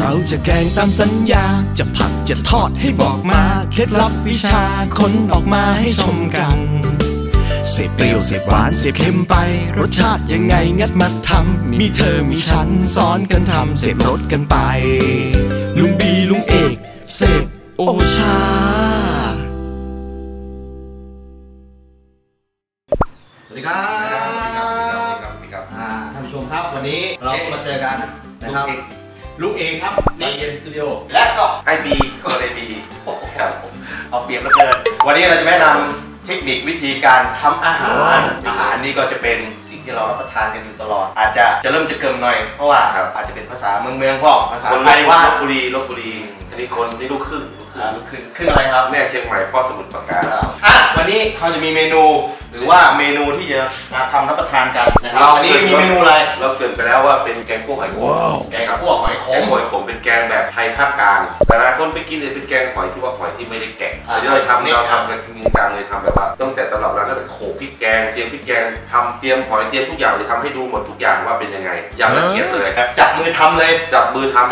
เราจะแกงตามสัญญาจะผัดจะทอดให้บอกมาเคล็ดลับวิชาค้นออกมาให้ชมกันเสพเปรี้ยวเสพหวานเสพเค็มไปรสชาติยังไงงัดมาทำมีเธอมีฉันสอนกันทำเสพรสกันไปลุงบีลุงเอกเสพโอชาสวัสดีครับท่านผู้ชมครับวันนี้เราก็มาเจอกันนะครับลุงเองครับนี่เอ็นสตูดิโอและก็ไอบีก็เลยบีครับเอาเปรียบเหลือเกินวันนี้เราจะแนะนำเทคนิควิธีการทำอาหารนี่ก็จะเป็นสิ่งที่เรารับประทานกันอยู่ตลอดอาจจะเริ่มจะเกินหน่อยเพราะว่าอาจจะเป็นภาษาเมืองพ่อภาษาไทยว่าลพบุรีจะมีคนที่ลูกครึ่งอะไรครับแม่เชียงใหม่พ่อสมุทรปราการวันนี้เราจะมีเมนูหรือว่าเมนูที่จะมาทำรับประทานกันนะครับวันนี้มีเมนูอะไรเราเกริ่นไปแล้วว่าเป็นแกงคั่วหอยขมแกงคั่วหอยขมเป็นแกงแบบไทยภาคกลางแต่หลายคนไปกินเนี่ยเป็นแกงหอยที่ว่าหอยที่ไม่ได้แกะเดี๋ยวเราทำกันจริงจังเลยทำแบบว่าตั้งแต่ตำรับร้านก็จะโขลกพริกแกงเตรียมพริกแกงทำเตรียมหอยเตรียมทุกอย่างเลยทำให้ดูหมดทุกอย่างว่าเป็นยังไงอย่างละเอียดเลยจับมือทำเล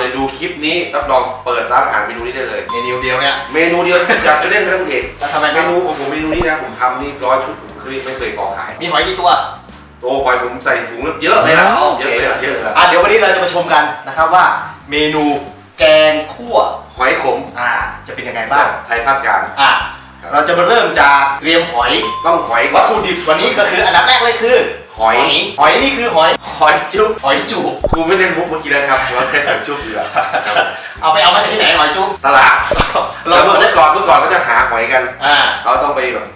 ยดูคลิปนี้รับรองเปิดร้านอาหารเมนูนี้ได้เลยเมนูเดียวเนี่ยเมนูเดียวอยากจะเล่นทั้งเด็กแล้วทำไมเมนูผมเมนูนี้นะผมทำนี่100 ชุดผมไม่เคยพอขายมีหอยกี่ตัวโอ้หอยผมใส่ถุงเยอะเลยนะเยอะเลยเดี๋ยววันนี้เราจะมาชมกันนะครับว่าเมนูแกงคั่วหอยขมจะเป็นยังไงบ้างไทยภาคกลางเราจะมาเริ่มจากเตรียมหอยต้องหอยวัตถุดิบวันนี้ก็คืออันดับแรกเลยคือหอยนี่คือหอยจุ๊บกูไม่เล่นมุกเมื่อกี้นะครับเราแค่หอยจุ๊บอยู่เอามาจากที่ไหนหอยจุ๊บตลาดเราเมื่อก่อนก็จะหาหอยกันเราต้องไปแบบ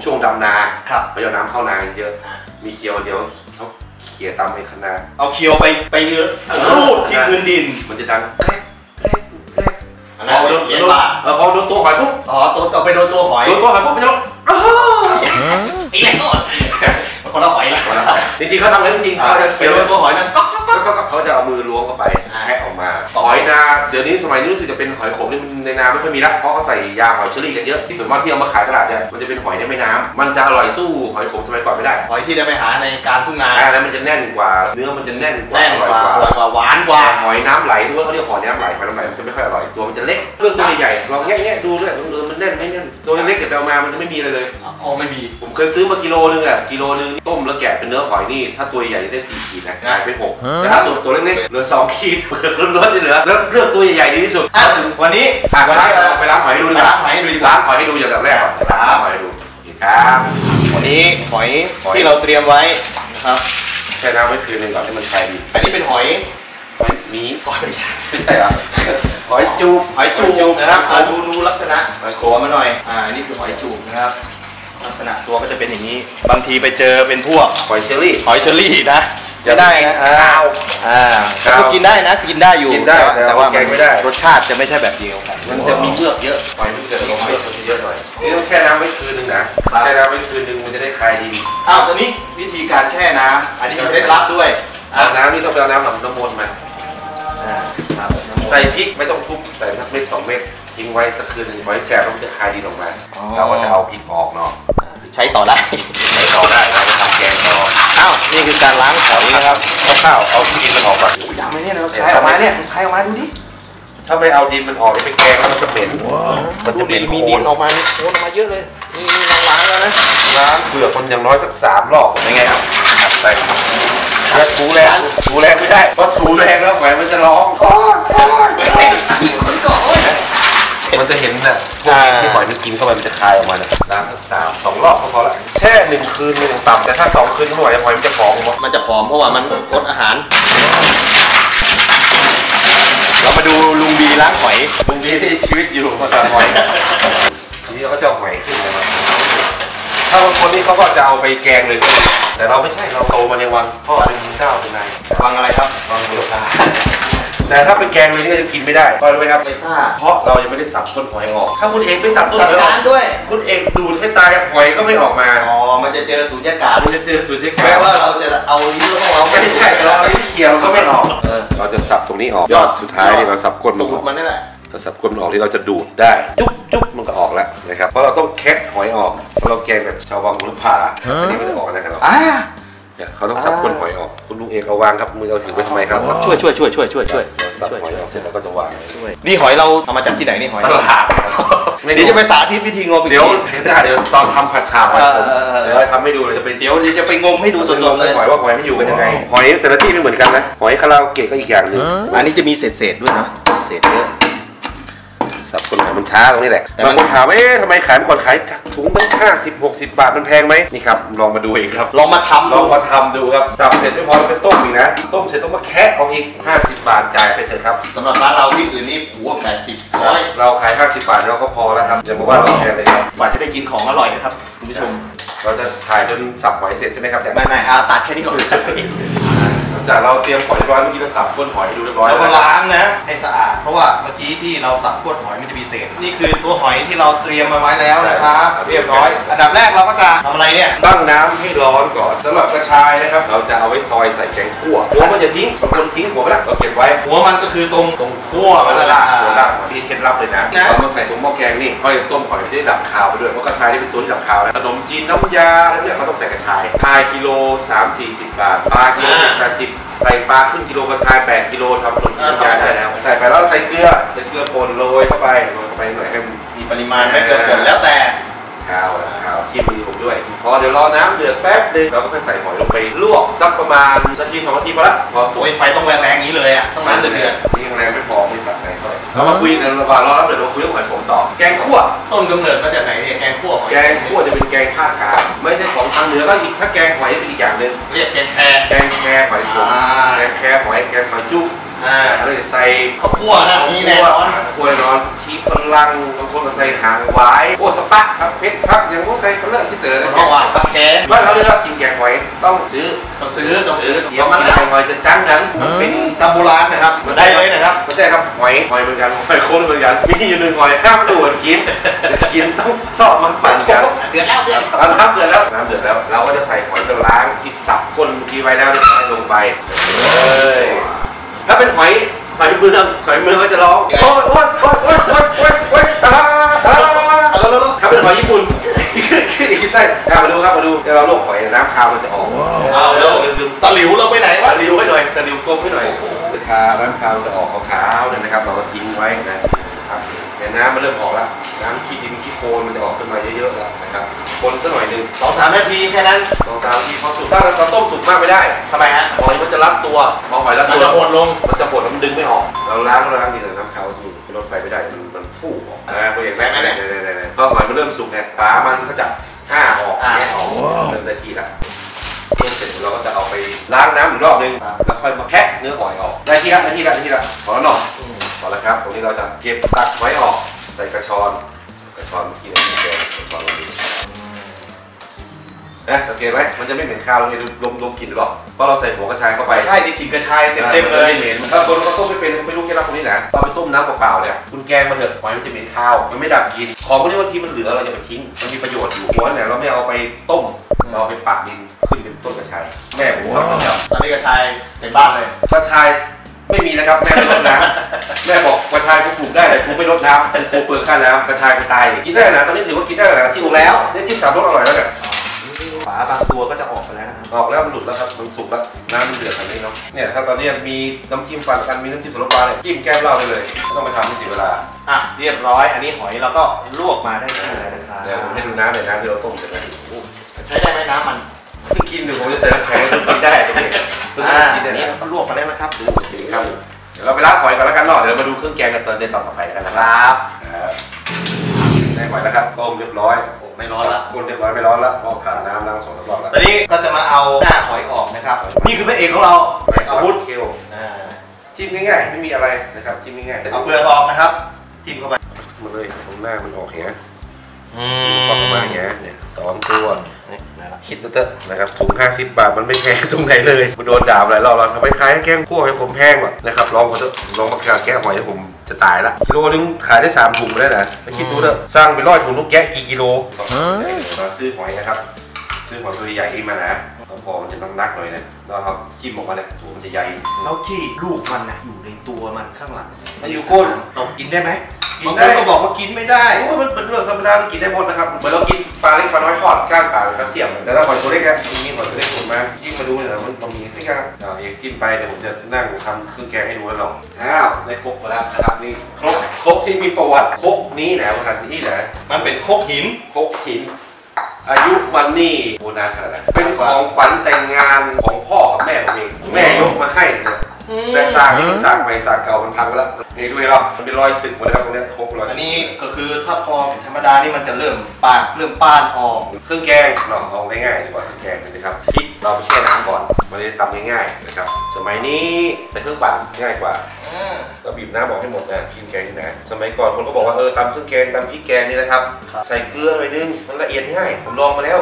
ช่วงดำนาเขาจะน้ำเข้านาเยอะมีเคียวเดียวเขาเขี่ยตามไปข้างหน้าเอาเคียวไปรูดที่พื้นดินมันจะดังพอโดนตัวหอยปุ๊บตัวไปโดนตัวหอยมันจะร้องอีกแล้วคนละหอยละจริงๆเขาทำอะไรจริงๆเขาจะไปโดนตัวหอยนั้นเขาจะเอามือล้วงเข้าไปแคะออกมาหอยนาเดี๋ยวนี้สมัยนี้รู้สึกจะเป็นหอยขมนี่ในนาไม่ค่อยมีละเพราะเขาใส่ยาหอยเชอรี่กันเยอะส่วนมากที่เอามาขายตลาดเนี่ยมันจะเป็นหอยในแม่น้ำมันจะอร่อยสู้หอยขมสมัยก่อนไม่ได้หอยที่ได้ไปหาในการทุ่งนาแล้วมันจะแน่นกว่าเนื้อมันจะแน่นกว่าหวานกว่าหอยน้ำไหลด้วยเขาเรียกหอยน้ำไหลมันจะไม่ค่อยอร่อยตัวมันจะเล็กเรื่องตัวใหญ่ลองแง่ดูด้วยมันแน่นไม่แน่นตัวเล็กๆเก็บเอามามันจะไม่มีอะไรเลยไม่มีผมเคยซื้อมากิโลนึงต้มแล้วแกะเป็นเนื้อหอยนี่ถ้าตัวใหญ่ได้4 ขีดนะกลายเป็น6แต่ถ้าตัวเล็กๆเหลือ2 ขีดเปลือกล้วนๆที่เหลือแล้วเลือกตัวใหญ่ๆดีที่สุดวันนี้ไปล้างหอยให้ดูล้างหอยให้ดูอย่างแรกก่อนล้างหอยให้ดูครับวันนี้หอยที่เราเตรียมไว้นะครับแช่น้ำไว้คืนนึงก่อนให้มันคลายดีอันนี้เป็นหอยมีไม่ใช่เหรอหอยจูบนะครับดูลักษณะโขลมาหน่อยนี่คือหอยจูบนะครับลักษณะตัวก็จะเป็นอย่างนี้บางทีไปเจอเป็นพวกหอยเชอรี่นะจะได้นะก็กินได้นะกินได้อยู่แต่ว่าแกงไม่ได้รสชาติจะไม่ใช่แบบเดียวกันมันจะมีเมือกเยอะหอยมันจะมีเมือกเยอะหน่อยนี่ต้องแช่น้ำไว้คืนนึงนะแช่น้ำไว้คืนนึงมันจะได้คลายดีตัวนี้วิธีการแช่น้ำอันนี้มีเคล็ดลับด้วยน้ำนี่ต้องเอาน้ำน้ำมนต์มาใส่พริกไม่ต้องทุบใส่สักเม็ด2 เม็ดทิ้งไว้สักคืนนึงไว้แช่แล้วมันจะคลายดีออกมาเราก็จะเอาพริกออกเนาะใช้ต่อได้เราไปทำแกงต่อนี่คือการล้างหอยนะครับข้าวเอาดินมันออกก่อนยังไม่เนี่ยเราคลายออกมาดูดิถ้าไม่เอาดินมันออกไปแกงแล้วมันจะเหม็นมีดินออกมาโคนออกมาเยอะเลยนี่ล้างแล้วนะล้างเปลือกมันอย่างน้อยสัก3 รอบเป็นไงครับใส่ถูแรงไม่ได้เพราะถูแรงแล้วหอยมันจะร้องมันจะเห็นน่ะที่หอยมันกินเข้าไปมันจะคายออกมาเนี่ยล้างสัก2 รอบก็พอละแช่1 คืนมันต่ำแต่ถ้า2 คืนไม่ไหวหอยมันจะผอมเพราะว่ามันอดอาหารเรามาดูลุงบีล้างหอยลุงบีที่ชีวิตอยู่มาจากหอยนี่เขาจะหอยขึ้นนะครับถ้าบางคนนี่เขาก็จะเอาไปแกงเลยแต่เราไม่ใช่เราโตมาในวังพ่อเป็นเจ้าเป็นนายวังอะไรครับวังโบราณแต่ถ้าเป็นแกงเลยนี่ก็จะกินไม่ได้เพราะอะไรครับไม่ทราบเพราะเรายังไม่ได้สับต้นหอยออกถ้าคุณเอกไม่สับต้นหอยออกด้วยคุณเอกดูดให้ตายหอยก็ไม่ออกมามันจะเจอสูญญากาศแม้ว่าเราจะเอาลิ้นของเราไม่ใช่เราลิ้นเขียวก็ไม่ออกเราจะสับตรงนี้ออกยอดสุดท้ายที่เราสับก้นมันนี่แหละถ้าสับก้นออกที่เราจะดูดได้จุ๊บมันก็ออกแล้วนะครับเพราะเราต้องแคะหอยออกเพราะเราแกงแบบชาววังบุรพาอันนี้ไม่ได้ออกนะครับเขาต้องสับก้นหอยออกคุณลุงเอกเอาวางครับมือเราถือไว้ทำไมครับช่วย สับหอยออกเสร็จแล้วก็จะวางนี่หอยเราเอามาจากที่ไหนนี่หอยตลาดเดี๋ยวจะไปสาธิตวิธีงมเดี๋ยวตอนทำผัดชาหอยผมเดี๋ยวทำให้ดูเลยเดี๋ยวจะไปงมให้ดูสดๆเลยหอยว่าหอยมันอยู่กันยังไงหอยแต่ละที่ไม่เหมือนกันนะหอยคาราโอเกะก็อีกอย่างนึงอันนี้จะมีเศษด้วยนะเศษเยอะสับคนหามันช้าตรงนี้แหละบางคนถามทำไมขายก่อนขายถุงตั้ง50-60 บาทมันแพงไหมนี่ครับลองมาดูอีกครับลองมาทำดูครับสับเสร็จไม่พอเป็นต้มอีกนะต้มเสร็จต้องมาแคะเอาอีก50 บาทจ่ายไปเถอะครับสำหรับร้านเราที่อื่นนี่ผัว80 100เราขาย50 บาทเราก็พอแล้วครับอย่าบอกว่าเราแพงเลยครับกว่าจะได้กินของอร่อยนะครับคุณผู้ชมเราจะถ่ายจนสับหอยเสร็จใช่ไหมครับไม่ตัดแค่นี้ก่อนจากเราเตรียมหอยเรียบร้อยเมื่อกี้เราสับก้นหอยให้ดูเรียบร้อยแล้วก็ล้างนะให้สะอาดเพราะว่าเมื่อกี้ที่เราสับก้นหอยมันจะมีเศษนี่คือตัวหอยที่เราเตรียมมาไว้แล้วนะครับเรียบร้อยอันดับแรกเราก็จะทำอะไรเนี่ยตั้งน้ำให้ร้อนก่อนสำหรับกระชายนะครับเราจะเอาไว้ซอยใส่แกงคั่วหัวมันจะทิ้งบางคนทิ้งหัวไปแล้วเราเก็บไว้หัวมันก็คือตรงคั่วมันละหัวล่างมีเคล็ดลับเลยนะเรามาใส่ตรงหม้อแกงนี่ก็จะต้มหอยจะได้ดับคาวไปด้วยเพราะกระชายนี่เป็นตัวที่ดับคาวนะขนมจีนน้ำยาอะไรเนี่ยเขาต้องใส่กระชายพายกิโล30-40 บาทปลากิโล80ใส่ปลาครึ่งกิโลกระชาย8 กิโลทำขนมจีนน้ำยาได้แล้วใส่ไปแล้วใส่เกลือป่นโรยเข้าไปหน่อยให้มีปริมาณไม่เกินผลแล้วแต่ข้าวขี้มือผมด้วยพอเดี๋ยวรอน้ำเดือดแป๊บนึงเราก็ค่อยใส่หอยลงไปลวกสักประมาณ1-2 นาทีพอละพอสวยไฟต้องแรงๆอย่างนี้เลยอ่ะต้องน้ำเดือดนี่แรงไม่พอไม่สักแรงเท่าไหร่เรามาคุยกันระหว่างรอน้ำเดือดเราคุยเรื่องหอยผมต่อแกงคั่วต้นกำเนิดมาจากไหนเนี่ยแกงคั่วจะเป็นแกงภาคกลางไม่ใช่ของทางเหนือก็อีกถ้าแกงหอยเป็นอีกอย่างนึงเรียกแกงแคหอยผมแกงแคหอยจุ๊บเราจะใส่ข้าวคั่วนะนี่แน่นอนคั่วร้อนชีฝรั่งบางคนก็ใส่หางหวายโอ้สปักครับเพชรพักอย่างพวกใส่กระเลิกที่เต๋อเลยเพราะว่าตะแคงว่าเราได้รับกินแกงหอยต้องซื้อเดี๋ยวมันแกงหอยจะจ้างนั้นเป็นตำโบราณนะครับมันได้เลยนะครับมันได้ครับหอยเหมือนกันหอยโคนเหมือนกันมีอยู่1 หอยห้ามดูดกินต้องซอกมันปั่นกันเดือดแล้วน้ำเดือดแล้วเราก็จะใส่หอยจะล้างที่สับก้นเมื่อกี้ไว้แล้วลงไปถ้าเป็นหอยเมืองก็จะร้องโอ๊ยถ้าเป็นหอยญี่ปุ่นได้มาดูเดี๋ยวเราลวกหอยน้ำคาวมันจะออกแล้วตะหลิวเราไปไหนวะตะหลิวให้หน่อยตะหลิวกลมให้หน่อยคาน้ำคาวจะออกขาวๆนะครับเราก็ทิ้งไว้นะครับเห็นน้ำมันเริ่มออกแล้วน้ำขี้ดินขี้โคลนมันจะออกขึ้นมาเยอะๆแล้วนะครับคนสักหน่อยนึง2-3 นาทีแค่นั้น2-3 นาทีพอสุกถ้าเราต้มสุกมากไม่ได้ทำไมฮะหอยมันจะรัดตัวพอหอยรัดตัวมันจะหดลงมันดึงไม่ออกเราล้างดีแต่น้ำคาวอยู่ลดไฟไม่ได้มันฟูออกตัวอย่างแรกพอหอยมันเริ่มสุกเนี่ยฝามันก็จะออกแง่ออกเริ่มได้ทีละต้มเสร็จเราก็จะเอาไปล้างน้ำอีกรอบนึงแล้วค่อยมาแคะเนื้อหอยออกได้ทีละพอแล้วเนาะพอแล้วครับตรงนี้เราจะเก็บตักไว้ออกใส่กระชอนเมื่อกี้เราแกงกระชอนลงนี้สังเกตไหมมันจะไม่เหม็นข้าวเลยลมกลิ่นหรอกเพราะเราใส่หัวกระชายเข้าไปใช่ดิกลิ่นกระชายเต็มเลยถ้าคนเขาต้มไม่เป็นไม่รู้เคล็ดลับตรงนี้นะเราไปต้มน้ำเปล่าๆเนี่ยคุณแกงมาเถอะหอยมันจะเหม็นข้าวมันไม่ดับกลิ่นของพวกนี้บางทีมันเหลือเราจะไปทิ้งมันมีประโยชน์อยู่หัวเนี่ยเราไม่เอาไปต้มเราไปปักดินขึ้นเป็นต้นกระชายแม่ผมว่าตอนนี้กระชายเต็มบ้านเลยกระชายไม่มีนะครับแม่ไม่รดน้ำแม่บอกกระชายกูปลูกได้แต่กูไม่รดน้ำกูเปลือกข้าน้ำกระชายกูตายกินได้นะตอนนี้ถือว่ากินได้แล้วจิ้มแล้วได้จิ้ม3 รสอร่อยแล้วเนี่ยฝาบางตัวก็จะออกไปแล้วออกแล้วมันหลุดแล้วครับมันสุกแล้วน้ำมันเดือดแบบนี้เนาะเนี่ยถ้าตอนนี้มีน้ำจิ้มฟันกันมีน้ำจิ้มสุรปลาเนี่ยจิ้มแก้มเหล้าได้เลยไม่ต้องไปทำให้เสียเวลาเรียบร้อยอันนี้หอยเราก็ลวกมาได้เลยนะครับเดี๋ยวผมให้ดูน้ำเลยนะที่เราต้มเสร็จแล้วใช้ได้ไหมน้ำมันกินหรือผมจะใส่น้ำแข็งกินได้ตรงนี้กินได้เนี่ยก็ลวกมาได้ไหมครับดูจริงครับเดี๋ยวเราไปล้างหอยก่อนแล้วกันเนาะเดี๋ยวมาดูเครื่องแกงกันตอนต่อไปกันนะครับได้หอยแล้วครับต้มเรียบร้อยไม่ร้อนละคนเรียบร้อยไม่ร้อนละพอขาดน้ำล้าง2 รอบแล้วตอนนี้ก็จะมาเอาหน้าหอยออกนะครับนี่คือพระเอกของเราอาวุธเคี่ยวจิ้มง่ายๆไม่มีอะไรนะครับจิ้มง่ายๆเอาเปลือกออกนะครับจิ้มเข้าไปมาเลยตรงหน้ามันออกเหี้ยปอกมาเหี้ยเนี่ย2 ตัวคิดเตอะนะครับถุง50 บาทมันไม่แพงตรงไหนเลยมันโดนด่าหลายรอบแล้วทำไมขายแกงคั่วให้ผมแพงวะนะครับลองมาแกะหอยผมจะตายละกิโลนึงขายได้3 ถุงได้นะไปคิดดูเถอะสร้างไป100 ถุงลูกแกะกี่กิโลมาซื้อหอยนะครับซื้อหอยตัวใหญ่มานะพอมันจะนักหน่อยเนี่ยแล้วครับจิ้มออกมาเนี่ยตัวมันจะใหญ่แล้วที่ลูกมันนะอยู่ในตัวมันข้างหลังมันอยู่ก้นเรากินได้ไหม บางคนก็บอกว่ากินไม่ได้มันเป็นเรื่องธรรมดามันกินได้หมดนะครับเหมือนเรากินปลาเล็กปลาน้อยทอดก้างปลาเป็นแคลเซียมแต่ถ้าหอยตัวเล็กนะมีหอยตัวเล็กผมมาจิ้มมาดูเนี่ยมันมีสักอย่างเอกจิ้มไปเดี๋ยวผมจะนั่งทำเครื่องแกงให้ดูแล้วเนาะได้ครกมาแล้วนะครับนี่ครกที่มีประวัติครกนี้นะวันนี้นะมันเป็นครกหินอายุมันนี่โบราณขนาดไหนเป็นของขวัญแต่งงานของพ่อกับแม่ผมเองแม่ยกมาให้นะแต่สร้างนี่สร้างใหม่สร้างเก่ามันพังไปแล้วนี่ดูให้เรามันเป็นรอยสึกหมดแล้วครับตรงนี้ครบรอยอันนี้ก็คือถ้าพอเป็นธรรมดานี่มันจะเริ่มป้านออกเครื่องแกงเราเอาง่ายๆดีกว่าเครื่องแกงนะครับพริกเราไปแช่น้ำก่อนมันจะตำง่ายๆนะครับสมัยนี้แต่เครื่องปั่นง่ายกว่าเราบีบน้ำออกให้หมดนะกินแกงนี่นะสมัยก่อนคนก็บอกว่าตำเครื่องแกงตำพริกแกงนี่นะครับใส่เกลือหน่อยนึงมันละเอียดง่ายผมลองมาแล้ว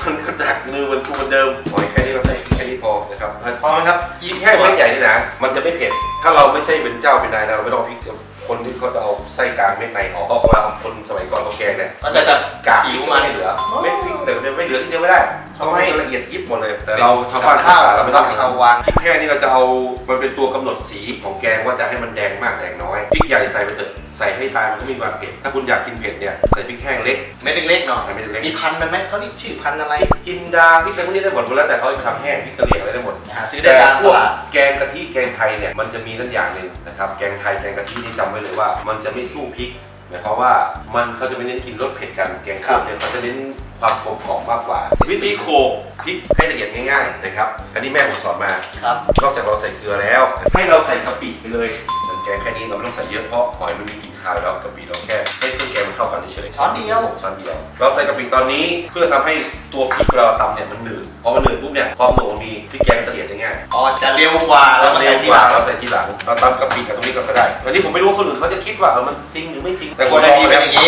มันก็ดักมือมันเดิมหอยแค่นี้เราใส่แค่นี้พอนะครับพอไหมครับยิ่งแค่เม็ดใหญ่นี่นะมันจะไม่เผ็ดถ้าเราไม่ใช่เป็นเจ้าเป็นนายเราไม่ต้องพริกคนที่เขาจะเอาไส้กลางเม็ดในออกเพราะว่าคนสมัยก่อนเขาแกงเนี่ยมันจะกากผิวมาให้เหลือเม็ดพริกแต่ไม่เหลือที่เดียวไม่ได้เขาให้ละเอียดยิบหมดเลยแต่เราชาวบ้านข้าวสำหรับชาววังพริกแค่นี้เราจะเอามันเป็นตัวกำหนดสีของแกงว่าจะให้มันแดงมากแดงน้อยพริกใหญ่ใส่ไปเถอะใส่ให้ตายมันก็มีความเผ็ดถ้าคุณอยากกินเผ็ดเนี่ยใส่พริกแห้งเล็กเม็ดเล็กๆหน่อยมีพันธุ์มันไหมเขาเรียกชื่อพันธุ์อะไรจินดาพริกอะไรพวกนี้ได้หมดแล้วแต่เขาจะทำแห้งพริกกะเหรี่ยงอะไรได้หมดซื้อได้ตามตลาดแกงกะทิแกงไทยเนี่ยมันจะมีนั่นอย่างหนึ่งนะครับแกงไทยแกงกะทินี่จำไว้เลยว่ามันจะไม่สู้พริกหมายความว่าเขาจะไม่เน้นกินรสเผ็ดกันแกงข้าวเนี่ยเขาจะเน้นความกลมกล่อมมากกว่าวิธีโขลกพริกให้ละเอียดง่ายๆนะครับอันนี้แม่ผมสอนมาครับนอกจากเราใส่เกลือแล้วให้เราใส่กะปิไปเลยแกงแค่นี้เราไม่ต้องใส่เยอะเพราะหอยมันมีกลิ่นคาวแล้วกะปิเราแค่ให้เครื่องแกงมันเข้ากันเฉยช้อนเดียวเราใส่กะปิตอนนี้เพื่อทำให้ตัวพริกเราตำเนี่ยมันหนืดพอมันหนืดปุ๊บเนี่ยความหนืดมันมีพริกแกงละเอียดได้ง่ายจะเร็วกว่าเราใส่ทีหลังเราตำกะปิกับตรงนี้ก็ได้วันนี้ผมไม่รู้ว่าคนอื่นเขาจะคิดว่ามันจริงหรือไม่จริงแต่คนไทยมีแบบนี้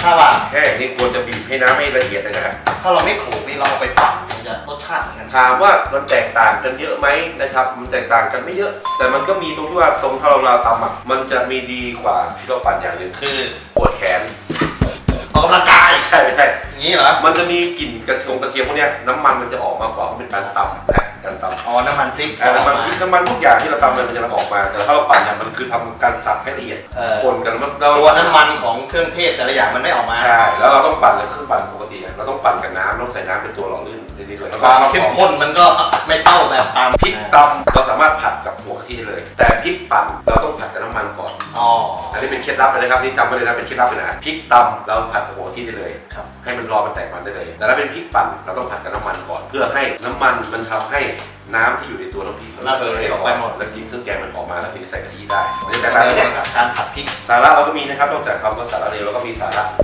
ถ้าว่าแค่นี้ควรจะบีบให้น้ำไม่ละเอียดเลยนะถ้าเราไม่โขลกนี่เราไปปั่นมันจะรสชาติเหมือนกันถามว่ามันแตกต่างกันเยอะไหมนะครับมันแตกต่างกันไม่เยอะแต่มันก็มีตรงที่ว่าตรงถ้าเราตำอ่ะมันจะมีดีกว่าที่เราปั่นอย่างหนึ่งคือปวดแขนออกกำลังกายใช่อย่างนี้เหรอมันจะมีกลิ่นกระเทียมพวกนี้น้ำมันมันจะออกมากกว่าเพราะเป็นการตำนะการตำน้ำมันพริกน้ำมันทุกอย่างที่เราตำมันจะออกมาแต่ถ้าเราปั่นเนี่ยมันคือทำการสับให้ละเอียดปนกันตัวน้ำมันของเครื่องเทศแต่ละอย่างมันไม่ออกมาใช่แล้วเราต้องปั่นเลยเครื่องปั่นปกติเราต้องปั่นกับน้ำต้องใส่น้ำเป็นตัวหล่อลื่นนิดๆเลยความเข้มข้นมันก็ไม่เท่าแบบตำพริกตำเราสามารถผัดกับหัวกะทิเลยแต่พริกปั่นเราต้องผัดกับน้ำมันก่อนอันนี้เป็นเคล็ดลับเลยนะครับที่จำไว้เลยนะเป็นเคล็ดลับเลยนะพริกตำเราผัดกับหัวกะทิได้เลยให้มันรอมันแตกมันได้เลยแต่ถ้าเป็นพริกปั่นเราต้องผัดกับน้ำมันก่อนเพื่อให้น้ำมันมันทำให้น้ำที่อยู่ในตัวน้ำพริกระเหยออกไปหมดแล้วกินเครื่องแกงมันออกมาแล้วถึงจะใส่กะทิได้แต่การผัดพริกสาระเราก็มีนะครับนอกจากคำว่าสาระเลวเราก็มีสาระ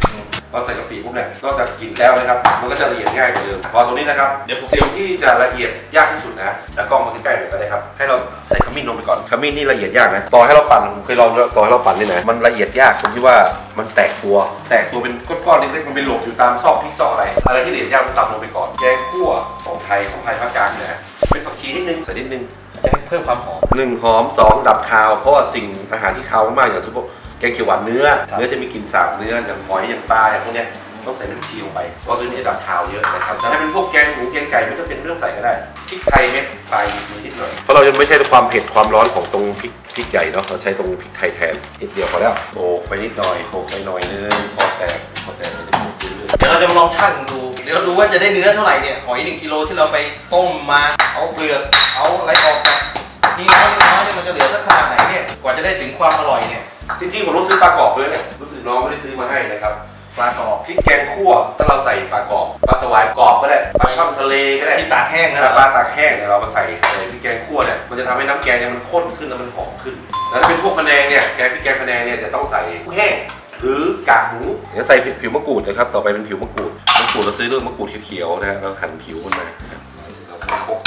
เราใส่กะปิปุ๊บเนี่ยนอกจากกินแล้วนะครับมันก็จะละเอียดง่ายกว่าเดิมพอตรงนี้นะครับเดี๋ยวสิ่งที่จะละเอียดยากที่สุดนะแล้วกล้องมาใกล้ๆหน่อยก็ได้ครับให้เราใส่ขมิ้นลงไปก่อนขมิ้นนี่ละเอียดยากนะต่อให้เราปั่นผมเคยลองต่อให้เราปั่นนี่นะมันละเอียดยากตรงที่ว่ามันแตกตัวเป็นก้อนๆเล็กๆมันเป็นหลบอยู่ตามซอกพริกซอกอะไรที่ละเอียดยากมันตัดลงไปก่อนแกงคั่วของไทยภาคกลางนะเป็นผักชีนิดนึงใส่นิดนึงจะให้เพิ่มความหอม1หอม2ดับคาวเพราะว่าสิ่งอาหารที่คาวมากอย่างเช่นพวกแกงเขียวหวานเนื้อจะมีกลิ่นสาบเนื้ออย่างหอยอย่างปลาอย่างพวกนี้ต้องใส่น้ำชีลงไปเพราะตัวนี้จะดับคาวเยอะนะครับแต่ถ้าเป็นพวกแกงหมูแกงไก่ไม่จำเป็นไม่ต้องใส่ก็ได้พริกไทยเม็ดปลายมือนิดหน่อยเพราะเรายังไม่ใช่ความเผ็ดความร้อนของตรงพริกใหญ่เนาะเราใช้ตรงพริกไทยแทนนิดเดียวพอแล้วโขลกไปนิดหน่อยโขลกไปหน่อยนึงพอแตกเดี๋ยวเราจะมาลองชั่งดูเดี๋ยวเราดูว่าจะได้เนื้อเท่าไหร่เนี่ยหอย1 กิโลที่เราไปต้มมาเอาเปลือกเอาอะไรออกจากนี่น้อยเนี่ยมันจะเหลือสักขนาดไหนเนี่ยกว่าจะได้ถึงความอร่อยเนี่ยจริงๆผมต้องซื้อปลากรอบเลยเนี่ยรู้สึกน้องไม่ได้ซื้อมาให้นะครับปลากรอบพริกแกงคั่วถ้าเราใส่ปลากรอบปลาสวายกรอบก็ได้ปลาช่อนทะเลก็ได้ที่ตากแห้งนะปลาตากแห้งเนี่ยเรามาใส่พริกแกงคั่วเนี่ยมันจะทำให้น้ำแกงเนี่ยมันข้นขึ้นแล้วมันหอมขึ้นแล้วถ้าเป็นพวกพะแนงเนี่ยพริกแกงพะแนงเนี่ยจะต้องใส่แห้งหรือกากหมูเดี๋ยวใส่ผิวมะกรูดนะครับต่อไปเป็นผิวมะกรูดเราซื้อเรื่องมะกรูดเขียวๆนะเราหั่นผิวมันมาเราใส่โคก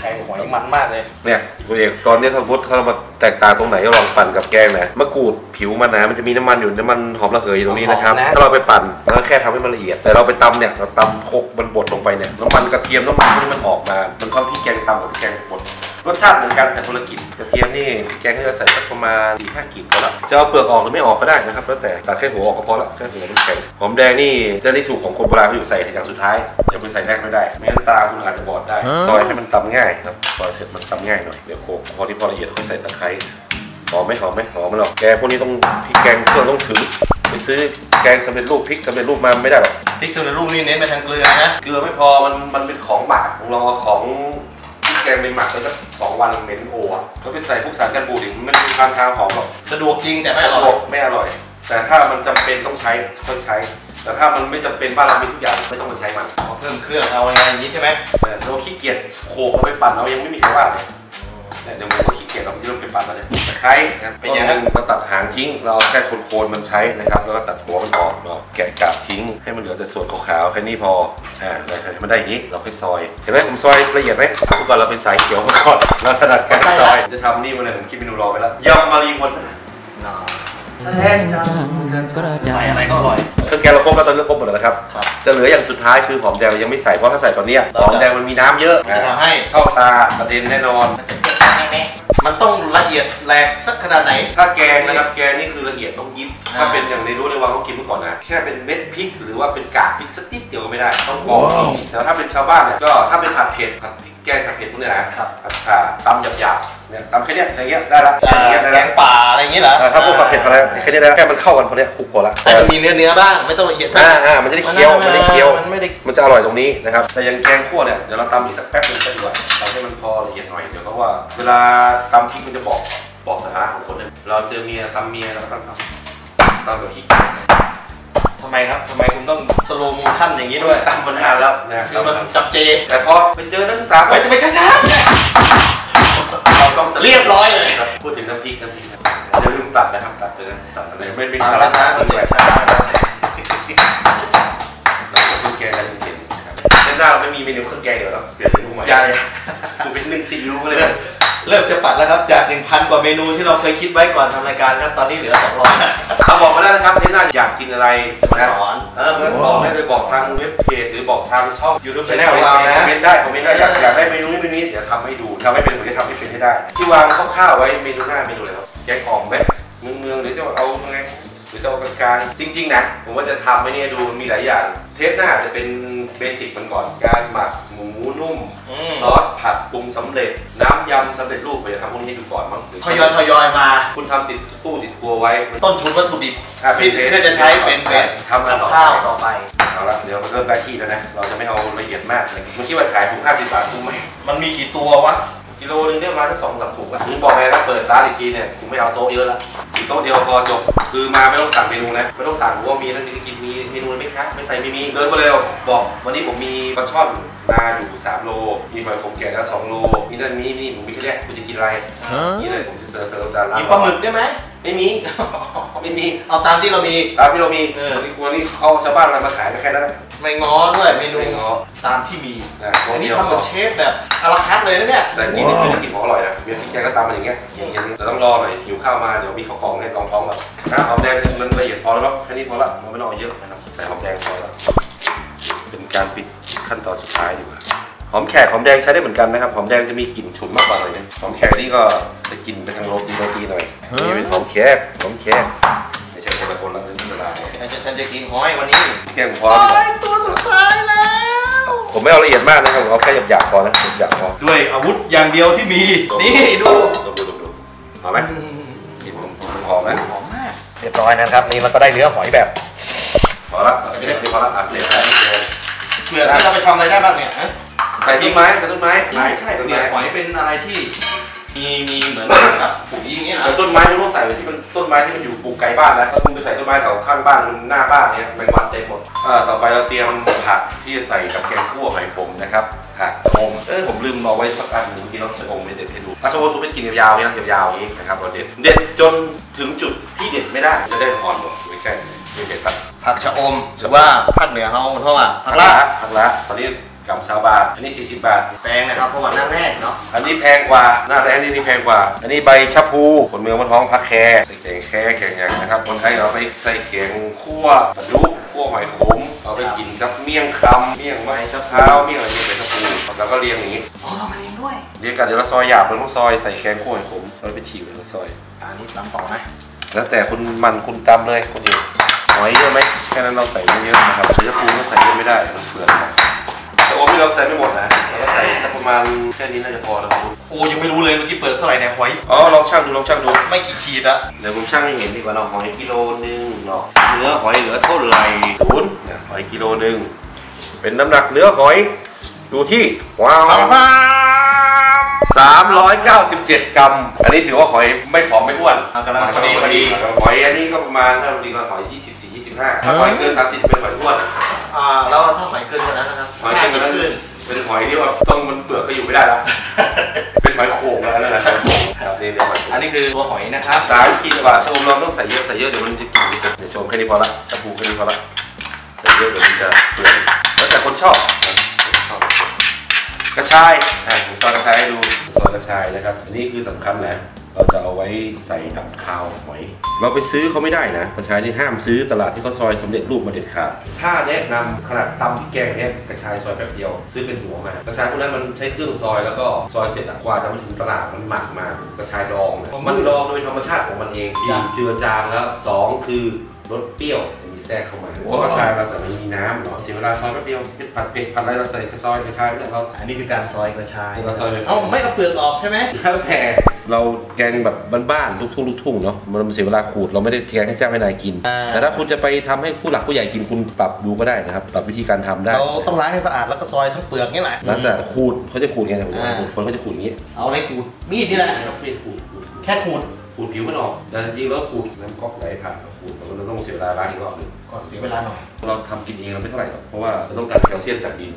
แทงหอยมันมากเลยเนี่ยคุณเอกตอนนี้ถ้าเรามาแตกต่างตรงไหนก็ลองปั่นกับแกงนะมะกรูดผิวมันนะมันจะมีน้ำมันอยู่น้ำมันหอมระเหยอยู่ตรงนี้นะครับถ้าเราไปปั่นแล้วแค่ทำให้มันละเอียดแต่เราไปตำเนี่ยเราตำโคกมันบดลงไปเนี่ยน้ำมันกระเทียมน้ำมันพวกนี้มันออกมามันเข้าที่แกงตำกับแกงบดรสชาติเหมือนกันแต่คนละกลิ่นกระเทียมนี่แกงที่เราใส่สักประมาณ 4-5 กลิ่นพอละจะเอาเปลือกออกหรือไม่ออกก็ได้นะครับแล้วแต่ตัดแค่หัวออกก็พอละแค่หัวมันแข็งหอมแดงนี่จะได้ถูกของคนโบราณเขาอยู่ใส่อย่างสุดท้ายอย่าไปใส่แรกไม่ได้ไม่งั้นตาคุณอาจจะบอดได้ซอยให้มันตำง่ายครับซอยเสร็จมันตำง่ายหน่อยเดี๋ยวโขลกพอที่พอละเอียดค่อยใส่ตะไคร้ หอมไหมหอมหรอกแกงพวกนี้ต้องพริกแกงเครื่องต้องถึงไปซื้อแกงสำเร็จรูปพริกสำเร็จรูปมาไม่ได้หรอกพริกสำเร็จรูปนี่เน้นไปทางเกลือนะเกลือไม่พอมันเป็นของหมักลองเอาของพริกแกงไปหมักแล้วสัก2 วันเหม็นโอ่ะแล้วไปใส่พวกสารกันบูดมันมีทางหอมหรอกสะดวกจริงแต่ไม่อร่อยแต่ถ้ามันจำเป็นต้องใช้ก็ใช้แต่ถ้ามันไม่จำเป็นบ้านเรามีทุกอย่างไม่ต้องมาใช้มันเพิ่มเครื่องเอาอะไรอย่างนี้ใช่ไหมเราขี้เกียจโขกเอาไปปั่นเรายังไม่มีใครว่าเลยเดี๋ยวมันก็ขี้เกียจเราไปปั่นแล้วเนี่ยตะไคร้เป็นอย่างนั้นเราตัดหางทิ้งเราแค่โคนมันใช้นะครับแล้วก็ตัดหัวมันออกเราแกะกาบทิ้งให้มันเหลือแต่ส่วนขาวๆแค่นี้พอให้มันได้อย่างนี้เราค่อยซอยเห็นไหมผมซอยละเอียดไหมเมื่อก่อนเราเป็นสายเขียวมาก่อนเราถนัดการซอยจะทำนี่วันนี้ผมคิดเมนูรอไปแล้วยำมารีวนแซ่บจังใส่อะไรก็อร่อยเครื่องแกงเราครบแล้วตอนนี้ครบหมดแล้วนะครับจะเหลืออย่างสุดท้ายคือหอมแดงเรายังไม่ใส่เพราะถ้าใส่ตอนนี้หอมแดงมันมีน้ำเยอะทำให้เข้าตากระเด็นแน่นอนมันต้องละเอียดแหลกสักขนาดไหนถ้าแกงนะครับแกงนี่คือละเอียดต้องยิบถ้าเป็นอย่างในรู้ในวังเขากินเมื่อก่อนนะแค่เป็นเม็ดพริกหรือว่าเป็นกากพริกสักนิดเดียวก็ไม่ได้ต้องกรองแต่ถ้าเป็นชาวบ้านเนี่ยก็ถ้าเป็นผัดเผ็ดผัดพริกแกงผัดเผ็ดพวกนี้นะผัดชาตำหยาบๆเนี่ยตำแค่นี้อย่างเงี้ยได้ละแกงป่าอะไรอย่างเงี้ยเหรอถ้าพวกผัดเผ็ดอะไรแค่นี้ได้แค่มันเข้ากันพอนี้คุกพอละแต่มันมีเนื้อบ้างไม่ต้องละเอียดมันจะได้เคี้ยวมันจะอร่อยตรงนี้นะครับแต่ยังแกงคั่วเนี่ยเดี๋ยวเราตำอีกสักแป๊บนึงก็ดีกว่าทำให้มันพอละเอียดหน่อยเดี๋ยวเพราะว่าเวลาตำพริกมันจะบอกสถานะของคนเนี่ยเราเจอเมียตำเมียเราก็ต้องทำแบบขี้ทำไมครับทำไมคุณต้องสโลว์โมชั่นอย่างนี้ด้วยตำมานานแล้วนะคือมันจับเจแต่พอไปเจอนักศึกษาไปจะไปช้าๆเราต้องเรียบร้อยเลยพูดถึงน้ำพริกอย่าลืมตัดนะครับตัดเลยนะตัดอะไรไม่เป็นภาระก็เสียช้าเครื่องแกงกันจริงๆครับหน้าเราไม่มีเมนูเครื่องแกงอยู่แล้วเปลี่ยนเมนูใหม่ใช่กูเป็น1 ซีอิ๊วเลยเริ่มจะปัดแล้วครับจาก 1,000 กว่าเมนูที่เราเคยคิดไว้ก่อนทำรายการครับตอนนี้เหลือ200นะบอกมาได้นะครับที่หน้าอยากกินอะไรมาสอนเพื่อนบอกได้เลยบอกทางเว็บเพจหรือบอกทางช่อง YouTube Channel ของเรานะคอมเมนต์ได้อยากได้เมนูนี้เดี๋ยวทำให้ดูทำให้เป็นผมจะทำให้เป็นให้ได้ที่วางคร่าวๆไว้เมนูหน้าเมนูอะไรครับแกงอ่อมไหมเมืองหรือจะเอาไงหรือจะเอากลางๆจริงๆนะผมว่าจะทำไปเนี่ยดูมีหลายอย่างเทปหน้าจะเป็นเบสิกมันก่อนการหมักหมูนุ่มซอสผัดปรุงสำเร็จน้ำยำสำเร็จรูปไปทำพวกนี้ดูก่อนมั้งทยอยมาคุณทำติดตู้ติดครัวไว้ต้นทุนวัตถุดิบเพื่อจะใช้เป็นทำข้าวต่อไปเอาละเดี๋ยวมันเริ่มได้ที่แล้วนะเราจะไม่เอาละเอียดมากเลยคุณคิดว่าขายถุง50 บาทคุ้มไหมมันมีกี่ตัววะกิโลนึงเนี่ยมาสัก2-3 ถุงอะผมบอกเลยถ้าเปิดร้านอีกทีเนี่ยผมไม่เอาโต๊ะเยอะละโต๊ะเดียวพอจบคือมาไม่ต้องสั่งเมนูนะไม่ต้องสั่งว่ามีนั่นมีกินมีเมนูไหมครับไม่ใส่ไม่มีเดินมาเร็วบอกวันนี้ผมมีปลาช่อนนาอยู่3 โลมีหอยขมแก่แล้ว2 โลมีนั่นนี่ผมมีแค่นี้คุณจะกินอะไรนี่เลยผมจะเติมจานกินปลาหมึกได้ไหมไม่มีเอาตามที่เรามีวันนี้เอาชาวบ้านมาขายแค่นั้นไม่ง้อด้วยเมนูตามที่มีอันนี้ทำเหมือนเชฟแบบอาราคัตเลยนะเนี่ยแต่กินนี่คือกินของอร่อยนะเวียนพี่แกก็ตามมาอย่างเงี้ยแต่ต้องรอหน่อยอยู่ข้าวมาเดี๋ยวมีข้าวกล่องให้ลองท้องแบบหอมแดงมันละเอียดพอแล้วแค่นี้พอละมันไม่ต้องเยอะนะครับใส่หอมแดงพอแล้วเป็นการปิดขั้นตอนสุดท้ายดีกว่าหอมแขกหอมแดงใช้ได้เหมือนกันนะครับหอมแดงจะมีกลิ่นฉุนมากกว่าหน่อยนึงหอมแขกนี่ก็จะกินไปทางโรตีหน่อยนี่เป็นหอมแขกไม่ใช่คนละเรื่องเวลาฉันจะกินหอยวันนี้แกงพอตัวสุดท้ายแล้วผมไม่เอาละเอียดมากนะครับผมเอาแค่หยาบๆพอนะหยาบๆพอด้วยอาวุธอย่างเดียวที่มีนี่ดูหอมไหมกินหอมไหมหอมมากเรียบร้อยนะครับนี่มันก็ได้เนื้อหอยแบบพอละไม่ได้พอละเสร็จแล้วเผื่อที่เราไปทำอะไรได้บ้างเนี่ยใส่ต้นไม้ใช่เนี่ยหอยเป็นอะไรที่มีเหมือนกับปุ๋ยอย่างเงี้ยแต่ต้นไม้ไม่ต้องใส่ที่มันต้นไม้ที่มันอยู่ปลูกไกลบ้านนะถ้าคุณไปใส่ต้นไม้แถวข้างบ้านหน้าบ้านเนี้ยแมงวันเต็มหมดต่อไปเราเตรียมผักที่จะใส่กับแกงคั่วหอยขมนะครับผักโอมผมลืมเอาไว้สักอันหนึ่งเมื่อกี้เราใส่โอมไม่เด็ดให้ดูชาวบ้านทุกเป็นกินยาวๆนี่นะยาวๆอย่างนี้นะครับเราเด็ดจนถึงจุดที่เด็ดไม่ได้จะได้อ่อนหมดไว้ใกล้เด็ดตัดผักชะอมหรือว่าภาคเหนือเขาเท่าไหร่ผักละตอนนี้กับ20 บาทอันนี้40 บาทแพงนะครับเพราะว่าหน้าแรกเนาะอันนี้แพงกว่าหน้าแรกนี่แพงกว่าอันนี้ใบชะพูคนเมืองมันท้องพักแคใส่แกงแกงอย่างนะครับคนไทยเราไปใส่แกงคั่วปลาดุกคั่วหอยขมเอาไปกินกับเมี่ยงคำเมี่ยงใบชะพร้าวเมี่ยงอะไรใบชะพูแล้วก็เรียงอย่างนี้เรามาเรียงด้วยเรียงกันเดี๋ยวเราซอยหยาบเราต้องซอยใส่แกงคั่วหอยขมเราไปฉีกแล้วซอยอันนี้ตำต่อไหมแล้วแต่คุณตำเลยคนเดียวหอยเยอะไหมแค่นั้นเราใส่ไม่เยอะนะครับใบชะพูเราใส่เยอะไม่ได้มันเฟื่อนแต่โอ้ไม่เราใส่ไม่หมดนะเรา ใส่สักประมาณแค่นี้น่าจะพอแล้วครับ โอ้ยังไม่รู้เลยเมื่อกี้เปิดเท่าไหร่เนี่ยหอย อ๋อลองช่างดูไม่กี่ขีดอะ เดี๋ยวผมช่างให้เห็นดีกว่าเนาะหอยกิโลนึงเนาะเนื้อหอยเหลือเท่าไหร่ศูนย์หอยกิโลนึงเป็นน้ำหนักเนื้อหอยดูที่ว้าว397 กรัมอันนี้ถือว่าหอยไม่ผอมไม่อ้วน กำลังพอดี หอยอันนี้ก็ประมาณถ้าเราดีก็หอย24-25ถ้าหอยเกิน30เป็นหอยอ้วน แล้วถ้าหอยเกินกว่านั้นนะครับ หอยเกินกว่านั้นเป็นหอยที่ว่าต้องมันเปลือกก็อยู่ไม่ได้แล้วเป็นหอยโข่งแล้วนะครับนี่อันนี้คือตัวหอยนะครับ3 ขีดกว่าชมเราต้องใส่เยอะเดี๋ยวมันจะกินเดี๋ยวชมแค่นี้พอละชาบูแค่นี้พอละใส่เยอะเดี๋ยวมันจะเปื่อยแล้วแต่คนชอบกระชายผมซอยกระชายให้ดูซอยกระชายนะครับอันนี้คือสำคัญนะเราจะเอาไว้ใส่ดับคาวหอยเราไปซื้อเขาไม่ได้นะกระชายนี่ห้ามซื้อตลาดที่เขาซอยสำเร็จรูปมาเด็ดขาดถ้าแนะนำขนาดตำพริกแกงเนี่ยกระชายซอยแป๊บเดียวซื้อเป็นหัวมากระชายพวกนั้นมันใช้เครื่องซอยแล้วก็ซอยเสร็จกว่าจะมาถึงตลาดมันหมักมากระชายดองมันดองโดยธรรมชาติของมันเองเจือจางแล้ว2คือรสเปรี้ยวมีแทรกเข้ามาเพราะกระชายเราแต่มันมีน้ำเนาะเสียเวลาซอยแป๊บเดียวผัดเผ็ดผัดอะไรเราใส่กระซอยกระชายเนี่ยเราอันนี้คือการซอยกระชายเราซอยไม่เอาเปลือกออกใช่ไหมแล้วแต่เราแกงแบบบ้านๆลูกทุ่งเนาะมันเสียเวลาขูดเราไม่ได้แกงให้เจ้าให้นายกินแต่ถ้าคุณจะไปทำให้ผู้หลักผู้ใหญ่กินคุณปรับดูก็ได้นะครับปรับวิธีการทำได้เราต้องล้างให้สะอาดแล้วก็ซอยทั้งเปลือกนี่แหละล้างสะอาดขูดเขาจะขูดไงคนเขาจะขูดอย่างนี้เอาอะไรขูดมีดนี่แหละมีดขูดแค่ขูดผิวมันออกแต่จริงๆแล้วขูดน้ำก๊อกไหลผ่านขูดเราต้องเสียเวลาล้างอีกรอบนึงก็เสียเวลาหน่อยเราทำกินเองเราไม่เท่าไหร่หรอกเพราะว่าเราต้องการแคลเซียมจากดิน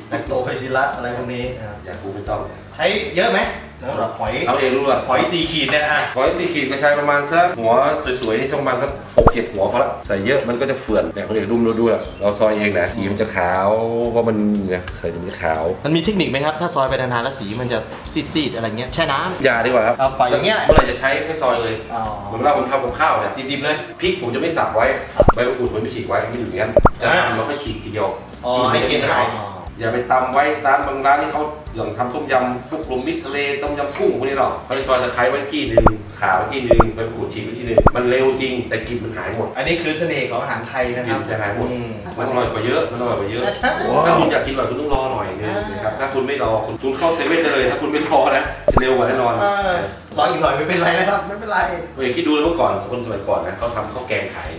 แลคโตไบซิลลัสอะไรพวกนี้อยากรู้ไม่ต้องใช้เยอะไหมสำหรับหอยเอาเองรู้ว่าหอย4 ขีดเนี่ยหอย4 ขีดกระชายประมาณสักหัวสวยๆนี่สักประมาณสัก6-7 หัวพอละใส่เยอะมันก็จะเฟื่อนแต่คนอื่นดุมดูเราซอยเองนะสีมันจะขาวเพราะมันเนี่ยใส่มันจะขาวมันมีเทคนิคไหมครับถ้าซอยไปนานๆแล้วสีมันจะซีดๆอะไรเงี้ยแช่น้ำอย่าดีกว่าครับเอาไปอย่างเงี้ยเมื่อไหร่จะใช้แค่ซอยเลยเหมือนเวลาผมทำกับข้าวเนี่ยดิบๆเลยพริกผมจะไม่สับไว้ใบมะกรูดผมไม่ฉีกไว้ไม่อยู่อย่างนั้นจะทำแล้วค่อยฉีกทีเดียวให้กินหายอย่าไปตำไว้ร้านบางร้านที่เขาอย่างทำต้มยำพวกรวมมิตรทะเลต้มยำกุ้งพวกนี้หรอกเขาไปซอยตะไคร้ไว้ที่นึงขาไว้ที่นึงไปขูดฉีกไว้ที่นึงมันเร็วจริงแต่กลิ่นมันหายหมดอันนี้คือเสน่ห์ของอาหารไทยนะครับจะหายหมดมันอร่อยกว่าเยอะถ้าคุณอยากกินอร่อยคุณต้องรอหน่อยนึงนะครับถ้าคุณไม่รอคุณเข้าเซเว่นเลยถ้าคุณไม่รอนะจะเร็วกว่าแน่นอนรออีกหน่อยไม่เป็นไรนะครับไม่เป็นไรคิดดูเมื่อก่อนคนสมัยก่อนนะเขาทำข้าวแกงขาย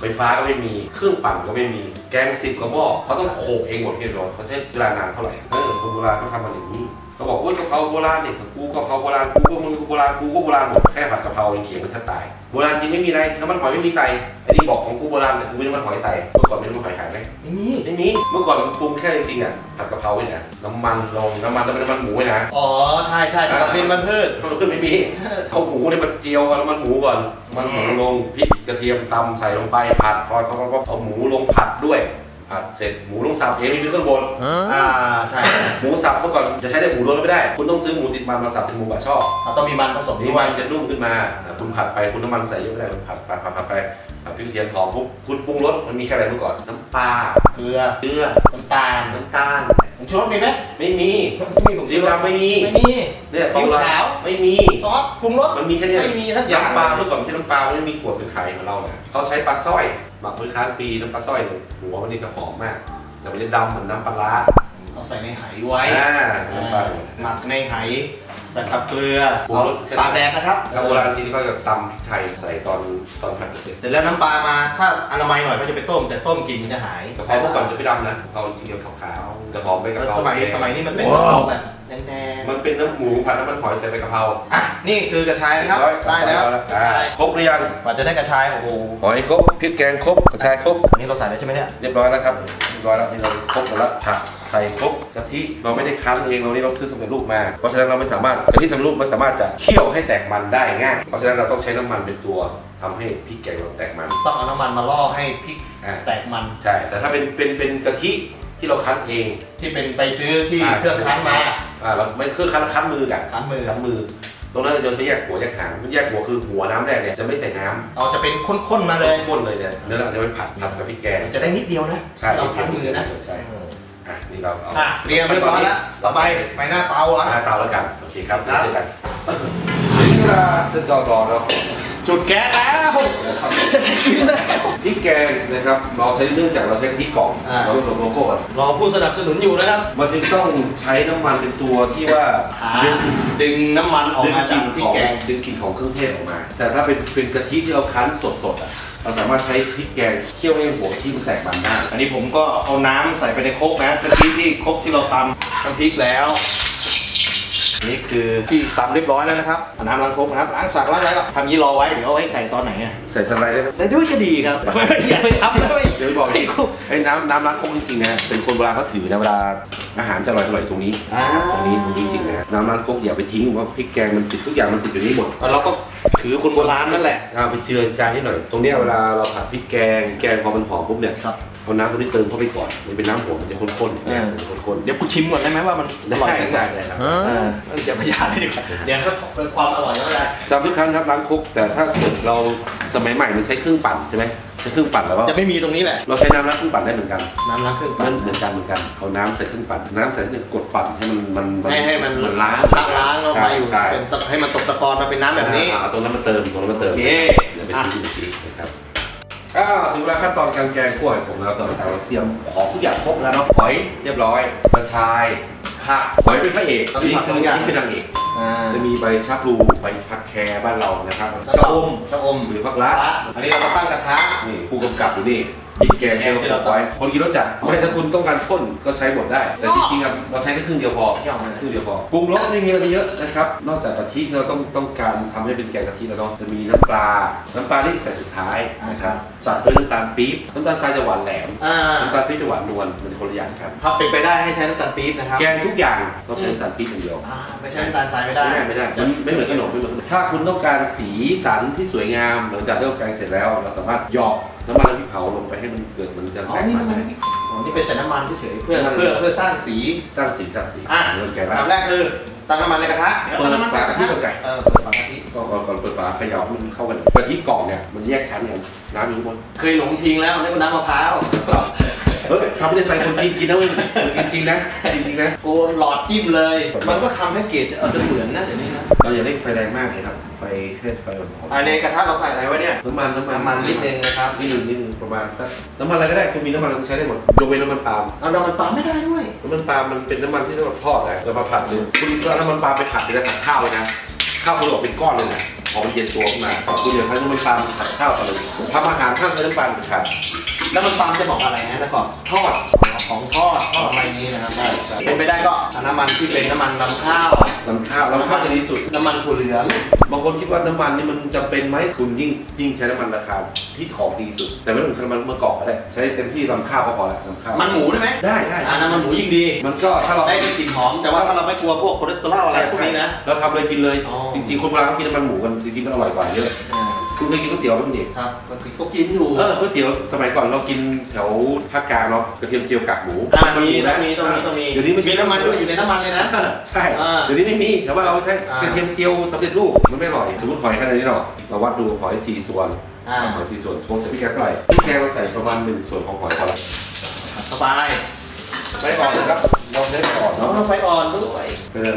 ไฟฟ้าก็ไม่มีเครื่องปั่นก็ไม่มีแกง10 กระบอกเขาต้องโขกเองหมดเองเขาใช้เวลานานเท่าไหร่คนโบราณเขาทำมาอย่างนี้เขาบอกว่ากะเพราโบราณเนี่ยกูกะเพราโบราณกูก็มึงโบราณกูก็โบราณหมดแค่ผัดกะเพราเองเขียนมันแทบตายโบราณจริงไม่มีอะไรน้ำมันหอยไม่มีใส่ไอ้นี่บอกของกูโบราณแต่กูไม่น้ำมันหอยใส่เมื่อก่อนไม่น้ำมันหอยขายไหมไม่มีเมื่อก่อนมันปรุงแค่จริงๆอ่ะผัดกะเพราเนี่ยน้ำมันลงน้ำมันจะเป็นน้ำมันหมูนะอ๋อใช่เป็นมันพืชไม่มีเอาหมูเนี่ยมันเจียวน้ำมันหมูก่อนมันหมูลงพริกกระเทียมตำใส่ลงไปผัดพอเอาหมูลงผัดด้วยผัดเสร็จหมูต้องสับเองไม่มีเครื่องบดใช่หมูสับเมื่อก่อนจะใช้แต่หมูล้วนไม่ได้คุณต้องซื้อหมูติดมันมาสับเป็นหมูบะช่อต้องมีมันผสมนี่มันจะนุ่มขึ้นมาคุณผัดไปคุณน้ำมันใส่เยอะไม่ได้คุณผัดไปผัดพริกกระเทียมหอมปุ๊บคุณปรุงรสมันมีแค่อะไรเมื่อก่อนน้ำปลาเกลือน้ำตาลผงชูรสมีไหมไม่มีซีอิ๊วดำไม่มีเนี่ยซีอิ๊วขาวไม่มีซอสปรุงรสมันมีแค่นี้ไม่มีทั้งอย่างปลาเมื่อก่อนไม่ใช่น้ำปลาไม่มีขวดเป็นไข่เหมือนเราเนี่ยเขาใช้ปลาสร้อยหมักไว้ค้างปีน้ำปลาสร้อยหัวมันนี่กระหอมมากแต่มันจะดำเหมือนน้ำปลาเอาใส่ในไหไว้หมักในไหใส่กับเกลือตากแดดนะครับโบราณจริงๆก็จะตำพริกไทยใส่ตอนผัดเสร็จแล้วน้ำปลามาถ้าอนามัยหน่อยก็จะไปต้มแต่ต้มกินมันจะหายกะเพราเมื่อก่อนจะไม่ดำนะเอาจริงๆขาวๆจะหอมไปกะเพราสมัยนี้มันเป็นแบบแดงมันเป็นน้ำหมูผัดน้ำมันหอยใส่ไปกะเพรานี่คือกระชายนะครับได้แล้วครบหรือยังกว่าจะได้กระชายโอ้โหหอยครบพริกแกงครบกระชายครบนี่เราใส่แล้วใช่ไหมเนี่ยเรียบร้อยแล้วครับเรียบร้อยแล้วนี่เราครบหมดแล้วผักใส่ครบกะทิเราไม่ได้คั้นเองเราซื้อสำเร็จรูปมาเพราะฉะนั้นเราไม่สามารถกะทิสำเร็จรูปไม่สามารถจะเคี่ยวให้แตกมันได้ง่ายเพราะฉะนั้นเราต้องใช้น้ำมันเป็นตัวทำให้พริกแกงเราแตกมันต้องเอาน้ำมันมาล่อให้พริกแตกมันใช่แต่ถ้าเป็นกะทิที่เราคั้นเองที่เป็นไปซื้อที่เครื่องคั้นมาเราไม่เครื่องคั้นมือกันคั้นมือตรงนั้นเราจะแยกหัวแยกหางแยกหัวคือหัวน้ำแรกเนี่ยจะไม่ใส่น้ำจะเป็นข้นๆมาเลยข้นเลยเนี่ยเนื้อเราจะไปผัดกับพริกแกงจะได้นิดเดียวนะใช่เราคั้นมือนะใช่นี่เราเอาเตรียมเรียบร้อยแล้วต่อไปหน้าเตาหน้าเตาแล้วกันโอเคครับเจอกันถึงเวลาเสร็จรอแล้ว จุดแก๊สแล้วจะได้กินแล้ว พริกแกงนะครับเราใช้เนื่องจากเราใช้กะทิกล่องเราต้องลงโลโก้ก่อน รอผู้สนับสนุนอยู่นะครับมันจึงต้องใช้น้ำมันเป็นตัวที่ว่าดึงน้ำมันออกมาจากพริกแกงดึงกลิ่นของเครื่องเทศออกมาแต่ถ้าเป็นกะทิที่เราคั้นสดๆอ่ะเราสามารถใช้พริกแกงเคี่ยวให้หัวที่มันแตกมันได้อันนี้ผมก็เอาน้ำใส่ไปในโคกนะกะทิที่โคกที่เราตำน้ำพริกแล้วนี่คือที่ตำเรียบร้อยแล้วนะครับน้ำล้างโคกนะครับล้างสักล้างอะไรก็ทำยี่รอไว้เดี๋ยวเอาไว้ใส่ตอนไหนอ่ะใส่สไลด์ได้ไหมใส่ด้วยจะดีครับอย่าไปทำเลยเดี๋ยวบอกไอ้น้ำล้างโคกจริงๆนะเป็นคนโบราณเขาถือนะเวลาอาหารจะอร่อยตรงนี้ตรงนี้จริงๆนะน้ำล้างโคกอย่าไปทิ้งว่าพริกแกงมันติดทุกอย่างมันติดอยู่นี่หมดเราก็ถือคนโบราณนั่นแหละไปเจือจานนิดหน่อยตรงนี้เวลาเราผัดพริกแกงพอมันหอมปุ๊บเนี่ยเอาน้ำตรงนี้เติมเข้าไปก่อนมันเป็นน้ำหัวมันจะข้นๆเดี๋ยวกูชิมก่อนได้ไหมว่ามันอร่อยได้ครับจะพยายามให้ดีกว่าเดี๋ยวถ้าเป็นความอร่อยแล้วนะจำทุกครั้งครับล้างคุกแต่ถ้าเราสมัยใหม่มันใช้เครื่องปั่นใช่ไหมใช้เครื่องปั่นแล้วจะไม่มีตรงนี้แหละเราใช้น้ำล้างเครื่องปั่นได้เหมือนกันน้ำล้างเครื่องปั่นเหมือนกันเอาน้ำใส่เครื่องปั่นน้ำใส่เครื่องกดปั่นให้ให้มันล้างแล้วไปอยู่ให้มันตกตะกอนมาเป็นน้ำแบบนี้ตรงนั้นมาเติมเดี๋ยวไปทิ้งนะครับถึงเวลาขั้นตอนการแกงกล้วยผมเราเตรียมของทุกอย่างครบแล้วเนาะหอยเรียบร้อยกระชายผักหอยเป็นพระเอกนี่เป็นนางเอกจะมีใบชะพลูใบผักแคร์บ้านเรานะครับชะอมหรือผักละอันนี้เราก็ตั้งกระทะนี่ผู้กำกับอยู่นี่พริกแกงที่เราตอกไว้คนกินรสจัดไม่ถ้าคุณต้องการข้นก็ใช้หมดได้แต่จริงๆเราใช้แค่ครึ่งเดียวพอปรุงรสไม่มีอะไรเยอะนะครับนอกจากกะทิเราต้องการทำให้เป็นแกงกะทิแล้วเนาะจะมีน้ำปลาที่ใส่สุดท้ายนะครับจัดด้วยน้ำตาลปี๊บน้ำตาลทรายจะหวานแหลมน้ำตาลปี๊บจะหวานนวลเป็นคนละอย่างครับถ้าเป็นไปได้ให้ใช้น้ำตาลปี๊บนะครับแกงทุกอย่างเราใช้น้ำตาลปี๊บอย่างเดียวไม่ใช่น้ำตาลทรายไม่ได้ไม่เหมือนขนมถ้าคุณต้องการสีสันที่สวยงามหลังจากเริ่มแกงเสร็จแล้วเราสามารถหยอกน้ำมันพริกเผาลงไปให้มันเกิดมันจะแตกมันได้นี่เป็นแต่น้ำมันเฉยเพื่อสร้างสีเริ่มแกงแล้วแรกคือตั้งน้ำมันในกระทะเปิดฝากะทิก่อนเปิดฝากะทิก่อนเปิดฝาเขย่ามันเข้ากันกะทิกล่องเนี่ยมันแยกชั้นกันน้ำอยู่บนเคยหลงทิ้งแล้วนี่ก็น้ำมะพร้าวทำไม่ได้ไปคนกินนะเว้ยจริงนะโอ้หลอดจิ้มเลยมันก็ทำให้เกล็ดจะเหมือนนะเดี๋ยวนี้นะเราอย่าเล่นไฟแรงมากเลยครับไฟแค่ไฟอ่อนๆในกระทะเราใส่อะไรไว้เนี่ยน้ำมันนิดนึงนะครับนิดนึงประมาณสักน้ำมันอะไรก็ได้คุณมีน้ำมันเราใช้ได้หมดยกเว้นน้ำมันปาล์มน้ำมันปาล์มไม่ได้ด้วยน้ำมันปาล์มมันเป็นน้ำมันที่สำหรับทอดนะจะมาผัดเลยคุณก็น้ำมันปาล์มไปผัดจะผัดข้าวเลยนะข้าวคุณออกเป็นก้อนเลยนะพอมันเย็นตัวขึ้นมาคุณอย่าใช้น้ำมันปาล์มผัดข้าวกันเลยทำอาหารห้ามใช้น้ำปาล์มผัดน้ำมันปาล์มจะบอกอะไรนะแต่ก่อนทอดของทอดอะไรนี้นะครับเป็นไปได้ก็น้ำมันที่เป็นน้ำมันลำข้าวจะดีสุดน้ำมันถั่วเหลืองบางคนคิดว่าน้ำมันนี่มันจะเป็นไหมคุณยิ่งใช้น้ำมันราคาที่ของดีสุดแต่ไม่ต้องใช้น้ำมันมะกอกก็ได้ใช้เต็มที่ลำข้าวก็พอแล้วลำข้าวมันหมูได้ไหมได้น้ำมันหมูยิ่งดีมันก็ถ้าเราได้กลิ่นหอมแต่ว่าถ้าเราไม่กลัวพวกคอเลสเตอรอลอะไรพวกนี้นะเราทำเลยกินเลยจริงๆคนโบราณเขากินน้ำมันหมูกันจริงๆมันอร่อยกว่าเยอะคุณเคยกินก๋วยเตี๋ยวไหมเด็กครับก็กินอยู่ก๋วยเตี๋ยวสมัยก่อนเรากินแถวภาคกลางเนาะกระเทียมเจียวกากหมูมีต้องมีเดี๋ยวนี้มีน้ำมันด้วยอยู่ในน้ำมันเลยนะใช่เดี๋ยวนี้ไม่มีแต่ว่าเราใช้กระเทียมเจียวสำเร็จรูปมันไม่อร่อยสมมติหอยขนาดนี้เนาะเราวัดดูหอย4 ส่วนหอย4 ส่วนโทษใส่พริกแกงเท่าไหร่พริกแกงเราใส่ประมาณ1 ส่วนของหอยพอละสบายไฟอ่อนนะครับเราใช้ไฟอ่อนเนาะไฟอ่อนด้วย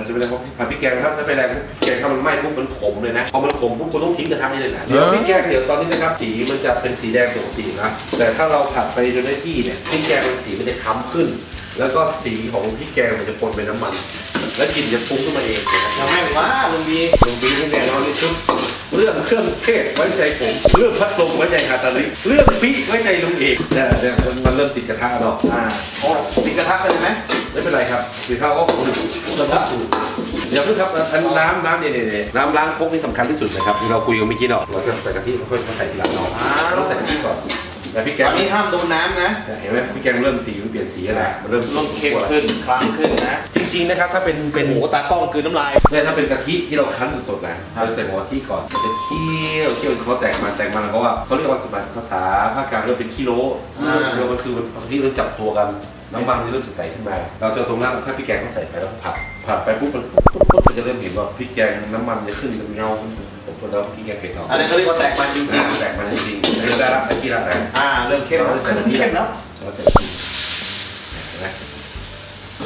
ใช่ไหมครับผัดพริกแกงครับใช้ไฟแรงแกงถ้ามันไหม้ปุ๊บมันขมเลยนะพอมันขมปุ๊บคุณต้องทิ้งกระทะนี่เลยนะเดี๋ยวพริกแกงเดี๋ยวตอนนี้นะครับสีมันจะเป็นสีแดงปกตินะแต่ถ้าเราผัดไปจนได้ที่เนี่ยพริกแกงมันสีมันจะค้ำขึ้นแล้วก็สีของพริกแกงมันจะปนเป็นน้ำมันแล้วกลิ่นจะฟุ้งขึ้นมาเองนะยังไม่ว่าลุงบีนี่แน่นอนนี่ชุดเรื่องเครื่องเทศไว้ใจผมเรื่องพัดลมไว้ใจฮาตาลิเรื่องปีไว้ใจลุงเอกเนี่ยมันเริ่มติดกระทะเนาะติดกระทะเลยไหมไม่เป็นไรครับติดข้าวก็คุณกระทะเดี๋ยวเพิ่งครับน้ำเนี่ยน้ำล้างครกนี่สำคัญที่สุดนะครับที่เราคุยกันเมื่อกี้เนาะเราจะใส่กะทิเราค่อยใส่ทีหลังเนาะต้องใส่กะทิก่อนแต่พี่แกงตอนนี้ห้ามโดนน้ำนะเห็นไหมพี่แกงเริ่มสีเปลี่ยนสีอะไรมันเริ่มเข้มขึ้นคล้ำขึ้นนะจริงๆนะครับถ้าเป็นหมูตากล้องคือน้ำลายเนี่ยถ้าเป็นกะทิที่เราคั้นสดๆนะเราใส่หัวกะทิก่อนจะเคี่ยวเขาแตกมันเพราะว่าเขาเรียกว่าภาษาภาคกลางเรียกเป็นกิโลมันคือบางทีเราจับตัวกันน้ำมันที่เริ่มจะใส่ขึ้นมาเราจะตรงนั้นถ้าพริกแกงเขาใส่ไปแล้วผัดไปปุ๊บมันจะเริ่มเห็นว่าพริกแกงน้ำมันจะขึ้นเป็นเงาผมพูดแล้วพริกแกงเผ็ดเนาะอันนี้เขาเรียกว่าแตกมันจริงๆแตกมันจริงๆนี่ได้ละไอ้ที่ละเริ่มเข้มแล้วเราใส่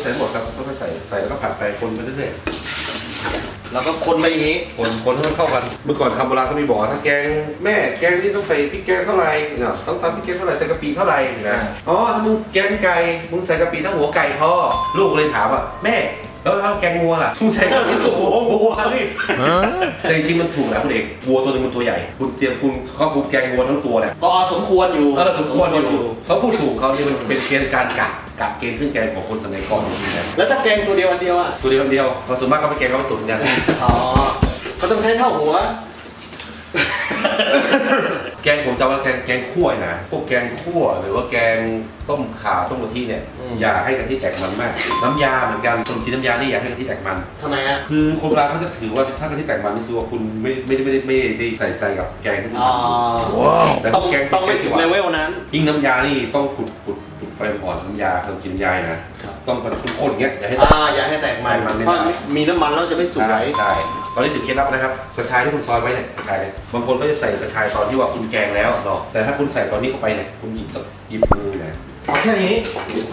ใส่หมดครับก็ใส่แล้วก็ผัดไปคนไปเรื่อยๆ แล้วก็คนไปอย่างนี้คนให้มันเข้ากันเมื่อก่อนคำโบราณเขามีบอกว่าถ้าแกงแม่แกงนี่ต้องใส่พริกแกงเท่าไหร่เนาะต้องทำพริกแกงเท่าไหร่ใส่กะปิเท่าไหร่นะอ๋อถ้ามึงแกงไก่มึงใส่กะปิทั้งหัวไก่พอลูกเลยถามว่าแม่แล้วถ้าแกงวัวล่ะมึงใส่กะปิทั้งหัววัวนี่แต่จริงๆมันถูกแล้วคุณเอกวัวตัวนึงมันตัวใหญ่คุณเตรียมคุณเขาคุกแกงวัวทั้งตัวเนี่ยก็สมควรอยู่สมควรอยู่เขาพูดถูกเขานี่มันเป็นเกณฑ์การกะเกณฑ์เครื่องแกงของคนสมัยก่อนจริงๆแล้วถ้าแกงตัวเดียวอันเดียวอ่ะตัวเดียวอันเดียวเราส่วนมากเขาไปแกงเขาไปตุ๋นกันอ๋อเขาต้องใช้เท่าหัวแกงผมจำว่าแกงคั่วนะพวกแกงคั่วหรือว่าแกงต้มข่าต้มกะทิเนี่ยอย่าให้กะทิแตกมันมากน้ำยาเหมือนกันคนกินน้ำยานี่อย่าให้กะทิแตกมันทำไมฮะคือคนโบราณเขาจะถือว่าถ้ากะทิแตกมันนี่คือว่าคุณไม่ได้ใส่ใจกับแกงที่คุณแต่ต้องแกงต้องไม่ถึงเลเวลนั้นยิ่งน้ำยานี่ต้องขุดไฟอ่อนน้ำยาทำกินยายนะต้องข้นๆอย่างเงี้ยอย่าให้แตกมันเพราะมีน้ำมันแล้วจะไม่สวยใช่ตอนนี้ถึงเคล็ดลับนะครับกระชายที่คุณซอยไว้เนี่ยกระชายเนี่ยบางคนก็จะใส่กระชายตอนที่ว่าคุณแกงแล้วเนาะแต่ถ้าคุณใส่ตอนนี้เข้าไปเนี่ยคุณหยิบมือนะแค่นี้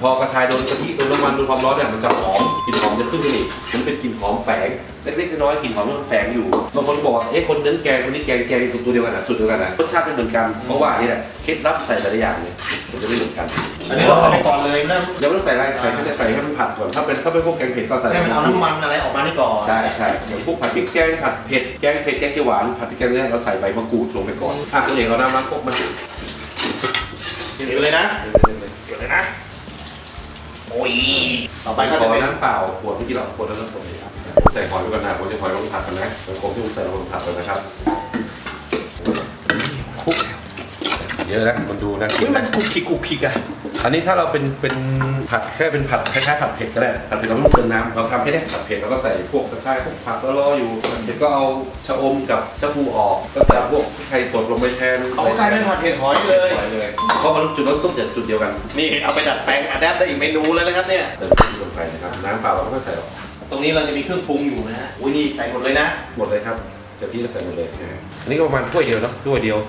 พอกระชายโดนกะทิโดนน้ำมันโดนความร้อนเนี่ยมันจะหอมกลิ่นหอมจะขึ้นไปอีกมันเป็นกลิ่นหอมแฝงเล็กๆน้อยๆกลิ่นหอมมันแฝงอยู่บางคนบอกว่าคนนั้นแกงคนนี้แกงตัวเดียวกันนะสูตรเดียวกันนะรสชาติเป็นเหมือนกันเพราะว่านี่แหละเคล็ดลับใส่แต่ละอย่างเนี่ยมันจะไม่เหมือนกันอันนี้เราใส่ก่อนเลยนะอย่าไม่ต้องใส่อะไรใส่ให้มันผัดก่อนถ้าเป็นพวกแกงเผ็ดก็ใส่ให้มันเอาน้ำมันอะไรออกมานี่ก่อนใช่อย่างพวกผัดพริกแกงผัดเผ็ดแกงเขียวหวานผัดพริกแกงเนี่ยเราใส่ใบมะกรูดลงไปก่อนตัวเองเราน้ำมันพวกมันเดี๋ยวเลยนะโอ้ยต่อไปก็จะเป็นน้ำเปล่าขวดที่เราขวดแล้วผใส่หอยไปก่อนนะผมจะหอยลงผัดกันนะแล้วผมจะใส่ลงผัดกันนะครับเยอะนะมันดูนะมันคุกคิกอ่ะอันนี้ถ้าเราเป็นผัดแค่เป็นผัดคล้ายๆผัดเผ็ดก็ได้ผัดเผ็ดเราไม่ต้องเติมน้ำเราทำให้ได้ผัดเผ็ดเราก็ใส่พวกกระชายพวกผักรออยู่ผัดเผ็ดก็เอาชะอมกับชะพูออกก็ใส่พวกไข่สดลงไปแทนเอากลายเป็นผัดเผ็ดหอยเลยเพราะมันจุดเราต้องจุดเดียวกันนี่เอาไปดัดแปลงอัดแอปได้อีกเมนูเลยนะครับเนี่ยเติมที่ลงไปนะครับน้ำเปล่าเราก็ใส่ตรงนี้เราจะมีเครื่องปรุงอยู่นะฮะอุ้ยนี่ใส่หมดเลยนะหมดเลยครับกะทิใส่หมดเลยอันนี้ก็ประมาณถ้วยเดียวเนาะถ้วยเดียว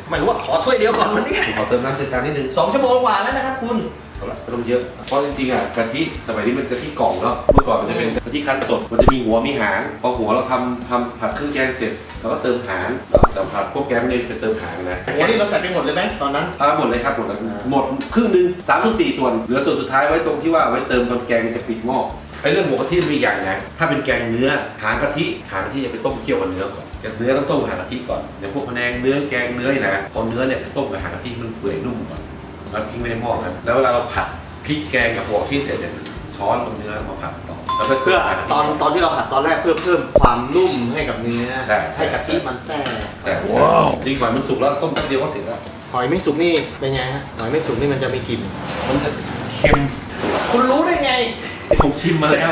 ไม่รู้ว่าขอถ้วยเดียวก่อนวันนี้ขอเติมน้ำจานนิดนึง2 ชั่วโมงกว่าแล้วนะครับคุณเอาละต้องเยอะเพราะจริงๆอ่ะกะทิสมัยนี้เป็นกะทิกล่องเนาะเมื่อก่อนมันจะเป็นกะทิคั้นสดมันจะมีหัวมีหางพอหัวเราทำผัดเครื่องแกงเสร็จเราก็เติมหางแต่ผัดพวกแกงนี่จะเติมหางนะวันนี้เราใส่ไปหมดเลยไหมตอนนั้นหมดเลยครับหมดครึ่งนึง3/4 ส่วนเหลือส่วนสุดท้ายไว้ตรงที่ว่าไว้เติมตอนแกงจะปิดหม้อไอ้เรื่องหมูกะทิมีอย่างนะถ้าเป็นแกงเนื้อหางกะทิจะไปต้มเคี่ยวกับเนื้อก่อนเนื้อต้องต้มหางกะทิก่อนอย่างพวกพะแนงเนื้อแกงเนื้อนะพอเนื้อเนี่ยต้มกับหางกะทิมันเปื่อยนุ่มก่อนแล้วทิ้งไว้ในหม้อนะแล้วเวลาเราผัดพริกแกงกับหัวที่เสร็จเนี่ยช้อนลงเนื้อมาผัดต่อแล้วเพื่อตอนที่เราผัดตอนแรกเพื่อเพิ่มความนุ่มให้กับเนื้อให้กะทิมันแทรกจริงหอยมันสุกแล้วต้มแป๊บเดียวก็เสร็จแล้วหอยไม่สุกนี่เป็นไงฮะหอยไม่สุกนี่มันจะมีกลิ่นมันจะเค็มคุณรู้ได้ไงผมชิมมาแล้ว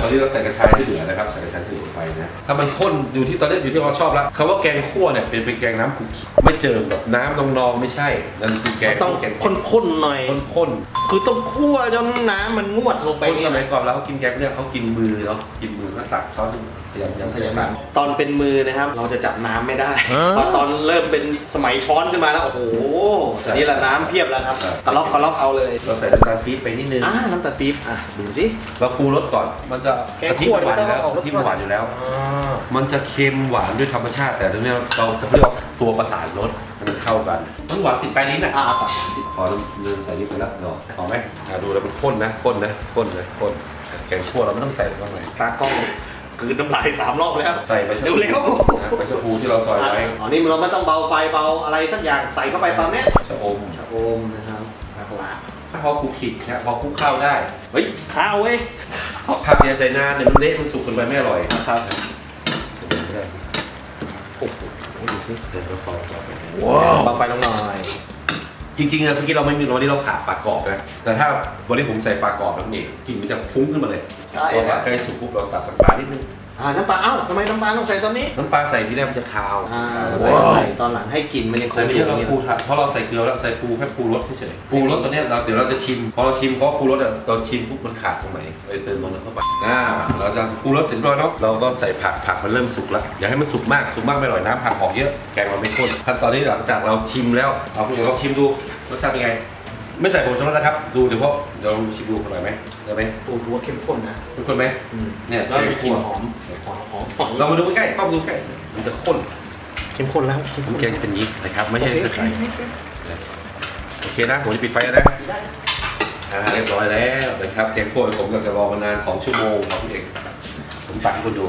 ตอนนี้เราใส่กระชายที่เหลือนะครับใส่กระชายที่เหลือไปนะถ้ามันข้นอยู่ที่ตอนนี้อยู่ที่เราชอบแล้วคำว่าแกงคั่วเนี่ยเป็นแกงน้ำขุ่นไม่เจอแบบน้ำนองๆไม่ใช่นั่นคือแกงต้องข้นๆหน่อยข้นคือต้องคั่วจนน้ำมันงวดลงไปสมัยก่อนแล้วเขากินแกงเนี่ยเขากินมือเนาะกินมือแล้วตักช้อนนึงพยายามตอนเป็นมือนะครับเราจะจับน้ำไม่ได้พอตอนเริ่มเป็นสมัยช้อนขึ้นมาแล้วโอ้โหนี่ละน้ำเพียบแล้วครับกระล็อกเอาเลยเราใส่น้ำตาลปี๊บไปนิดนึงน้ำตาลปี๊บดูสิเราปรุงรสก่อนมันจะกะทิหวานอยู่แล้วกะทิหวานอยู่แล้วมันจะเค็มหวานด้วยธรรมชาติแต่ตรงนี้เราจะเรียกตัวประสานรสมันเข้ากันมันหวานติดปลายลิ้นอ่ะพอเริ่มใส่นิดไปแล้วเนาะพอไหมดูแล้วมันข้นนะแกงคั่วเราไม่ต้องใส่ลงไปตากล้องคือน้ำลาย3 รอบแล้วใส่ไปเร็วๆไปชะพูที่เราซอยไว้นี่เราไม่ต้องเบาไฟเบาอะไรสักอย่างใส่เข้าไปตอนนี้ชะอมนะครับถ้าพอคลุกขิดนะพอคลุกข้าวได้เฮ้ยข้าวเว้ยผักอย่าใส่นานเนี่ยมันเละมันสุกเกินไปไม่อร่อยครับโอ้โหดูสิเติมกระฟองจอไปว้าวบางไฟน้องหน่อยจริงๆนะเมื่อกี้เราไม่มีวันนี้เราขาดปลากรอบนะแต่ถ้าวันนี้ผมใส่ปลากรอบแล้วนี่กลิ่นมันจะฟุ้งขึ้นมาเลยพอใกล้สุกปุ๊บเราตัดปลานิดนึงน้ำปลาทำไมน้ำปลาต้องใส่ตอนนี้น้ำปลาใส่ที่แรกมันจะคาวใส่ตอนหลังให้กลิ่นมันยังคงใส่ไม่เยอะเราปูเพราะเราใส่เกลือแล้วใส่ปูแค่ปูรสเฉยปูรสตัวนี้เราเดี๋ยวเราจะชิมพอเราชิมเพราะปูรสเราชิมปุ๊บมันขาดตรงไหนเลยเติมลงเข้าไปเราจะปูรสเสร็จแล้วเนาะเราก็ใส่ผักมันเริ่มสุกแล้วอย่าให้มันสุกมากไม่อร่อยน้ำผักออกเยอะแกงเราไม่ข้นขั้นตอนนี้หลังจากเราชิมแล้วเราชิมดูรสชาติเป็นไง ไม่ใส่ผงชูรสนะครับดูเดี๋ยวลองชิมดูอร่อยไหมได้ไหม ตัวหัวเข้มข้นนะ เข้มข้นไหมเนี่ย แล้วมีกลิ่นหอมเรามาดูใกล้ๆกล้องดูใกล้มันจะข้น เข้มข้นแล้วน้ำแกงจะเป็นอย่างนี้นะครับไม่ใช่ใส่โอเคนะผมจะปิดไฟแล้วนะเรียบร้อยแล้วนะครับแกงคั่วผมก็จะรอมานาน2 ชั่วโมงครับพี่เอกผมตักให้คุณดู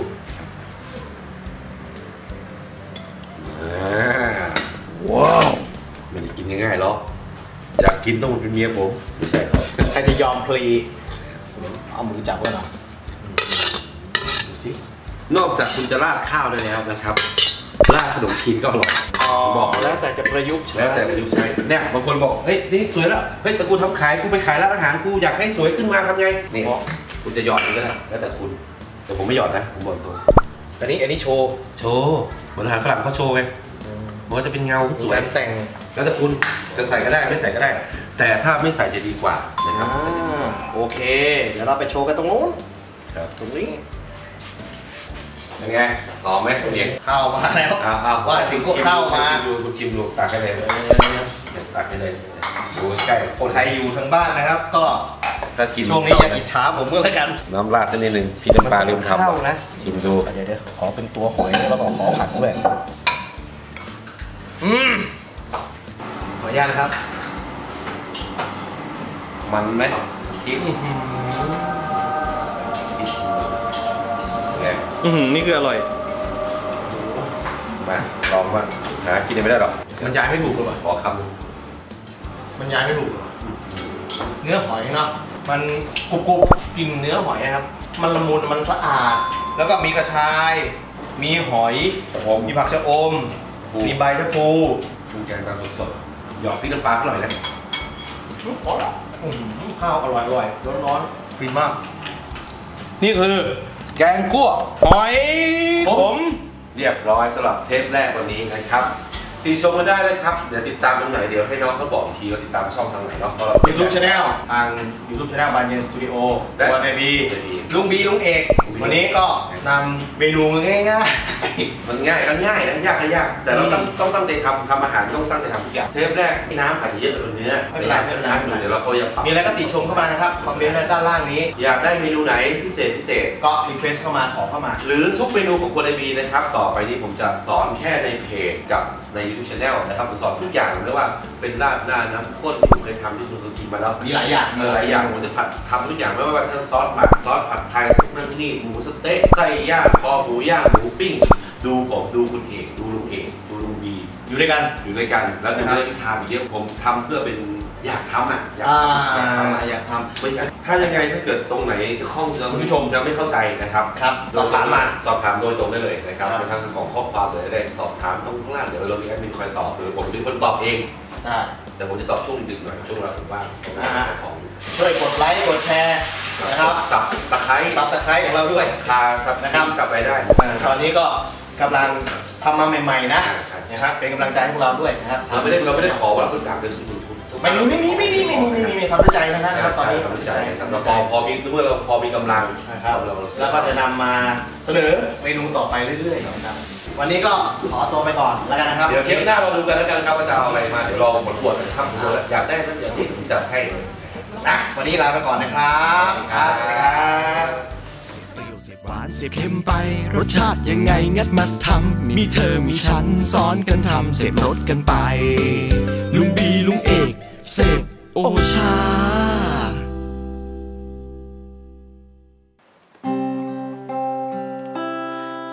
ว้าวมันกินง่ายๆหรออยากกินต้องเป็นเมียผมไม่ใช่หรอใครจะยอมพลีเอามือจับไว้หน่อยดูสินอกจากคุณจะราดข้าวได้แล้วนะครับราดขนมจีนก็อร่อยบอกแล้วแต่จะประยุกต์ใช้แล้วแต่ประยุกต์ใช้เนี่ยบางคนบอกเฮ้ยนี่สวยแล้วเฮ้ยแต่กูทำขายกูไปขายร้านอาหารกูอยากให้สวยขึ้นมาทำไงนี่คุณจะหยอดมันก็ได้แล้วแต่คุณแต่ผมไม่หยอดนะผมบอกตรงอันนี้โชว์เหมือนอาหารฝรั่งเขาโชว์ไงมันก็จะเป็นเงาสวยแต่งแล้วแต่คุณจะใส่ก็ได้ไม่ใส่ก็ได้แต่ถ้าไม่ใส่จะดีกว่านะครับโอเคเดี๋ยวเราไปโชว์กันตรงนู้นตรงนี้เป็นไงหอมไหมคุณเอกข้าวมาแล้วว่าถึงพวกข้าวมาคุณชิมดูตักให้เลยตักให้เลยดูใกล้คนไทยอยู่ทางบ้านนะครับก็ช่วงนี้อย่าอิจฉาผมก็แล้วกันน้ำราดนิดนึงพี่น้ำปลาลืมทำข้าวนะชิมดูเดี๋ยวขอเป็นตัวหอยแล้วก็ขอผักด้วยขออนุญาตนะครับมันไหมทิ้งนี่คืออร่อยมาลองว่าหากินไม่ได้หรอกมันย้ายไม่ถูกเลยขอคำนึงมันย้ายไม่ถูกเนื้อหอยเนาะมันกรุบกลิ่นเนื้อหอยนะครับมันละมุนมันสะอาดแล้วก็มีกระชายมีหอยมีผักชะอมมีใบชะพูปรุงแกงตามสดหยอกพริกน้ำปลาอร่อยเลยข้าวอร่อยร้อนฟินมากนี่คือแกงคั่วหอยขมเรียบร้อยสำหรับเทปแรกวันนี้นะครับติชมกันได้เลยครับเดี๋ยวติดตามตรงไหนเดี๋ยวให้น้องเขาบอกทีว่าติดตามช่องทางไหนเนาะYouTube Channel ทาง YouTube Channel บานเย็นสตูดิโอวันเบบีลุงเอกวันนี้ก็นำเมนูง่ายๆมันง่ายนะยากแต่เราต้องตั้งใจทำอาหารต้องตั้งใจทำทุกอย่างเทปแรกน้ำอาจจะเยอะกว่าเนื้อไม่เป็นไรเดี๋ยวเราก็ยังปรับมีอะไรก็ติชมเข้ามานะครับคอมเมนต์ด้านล่างนี้อยากได้เมนูไหนพิเศษก็รีเควสเข้ามาขอเข้ามาหรือทุกเมนูของคนไอบีนะครับต่อไปนี้ผมจะสอนแค่ในเพจกับใน YouTube Channel นะครับผมสอนทุกอย่างไม่ว่าเป็นราดหน้าน้ำข้นที่ผมเคยทำที่คุณเคยกินมาแล้วมีหลายอย่างผมจะทำทุกอย่างไม่ว่าทั้งซอสหมักซอสผัดไทยนั่นนี่หมูสเต๊ะไส้ย่างคอหมูย่างหมูปิ้งดูผมดูคุณเอกดูลุงเอกดูลุงบีอยู่ด้วยกันแล้วดูได้วิชาอีกเยอะผมทำเพื่อเป็นอยากทำอยากทำถ้ายังไงถ้าเกิดตรงไหนข้องคุณผู้ชมยังไม่เข้าใจนะครับสอบถามโดยตรงได้เลยนะครับทางของข้อความเลยได้สอบถามตรงข้างล่างเดี๋ยวเรามีแอดมินคอยตอบหรือผมเป็นคนตอบเองแต่ผมจะตอบช่วงดึกหน่อยช่วงเราถึงบ้านของช่วยกดไลค์กดแชร์นะครับสับตะไคร้ของเราด้วยนะครับสับไปได้ตอนนี้ก็กำลังทำมาใหม่ๆนะครับเป็นกำลังใจให้พวกเราด้วยนะครับเราไม่ได้ขอว่าเราต้องการเงินทุนไม่มีทำด้วยใจนะครับตอนนี้ทำด้วยใจเราพอมีเมื่อเราพอมีกำลังนะครับแล้วก็จะนำมาเสนอเมนูต่อไปเรื่อยๆนะครับวันนี้ก็ขอตัวไปก่อนแล้วกันนะครับเดี๋ยวเทปหน้าเราดูกันแล้วกันครับว่าจะเอาอะไรมาเดี๋ยวรอผลตรวจนะครับอยากได้สักอย่างที่ผมจัดให้วันนี้ลาไปก่อนนะครับเสพหวานเสพเค็มไปรสชาติยังไงงัดมาทำมีเธอมีฉันสอนกันทำเสพรสกันไปลุงบีลุงเอกเสพโอชา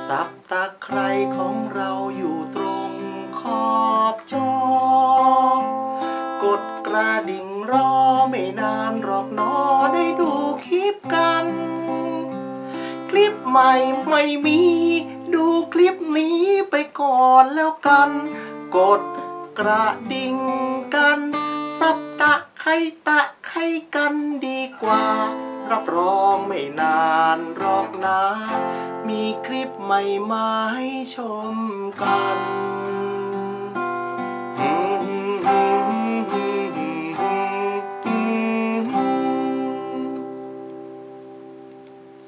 สับตะไคร้ของเราอยู่ตรงขอบจอกดกระดิ่งรอไม่นานหรอกน้อได้ดูคลิปกันคลิปใหม่ไม่มีดูคลิปนี้ไปก่อนแล้วกันกดกระดิ่งกันสับตะไคร้กันดีกว่ารับรองไม่นานหรอกนะมีคลิปใหม่มาให้ชมกัน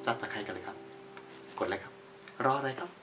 ซับตะไคร้กันเลยครับกดเลยครับรออะไรครับ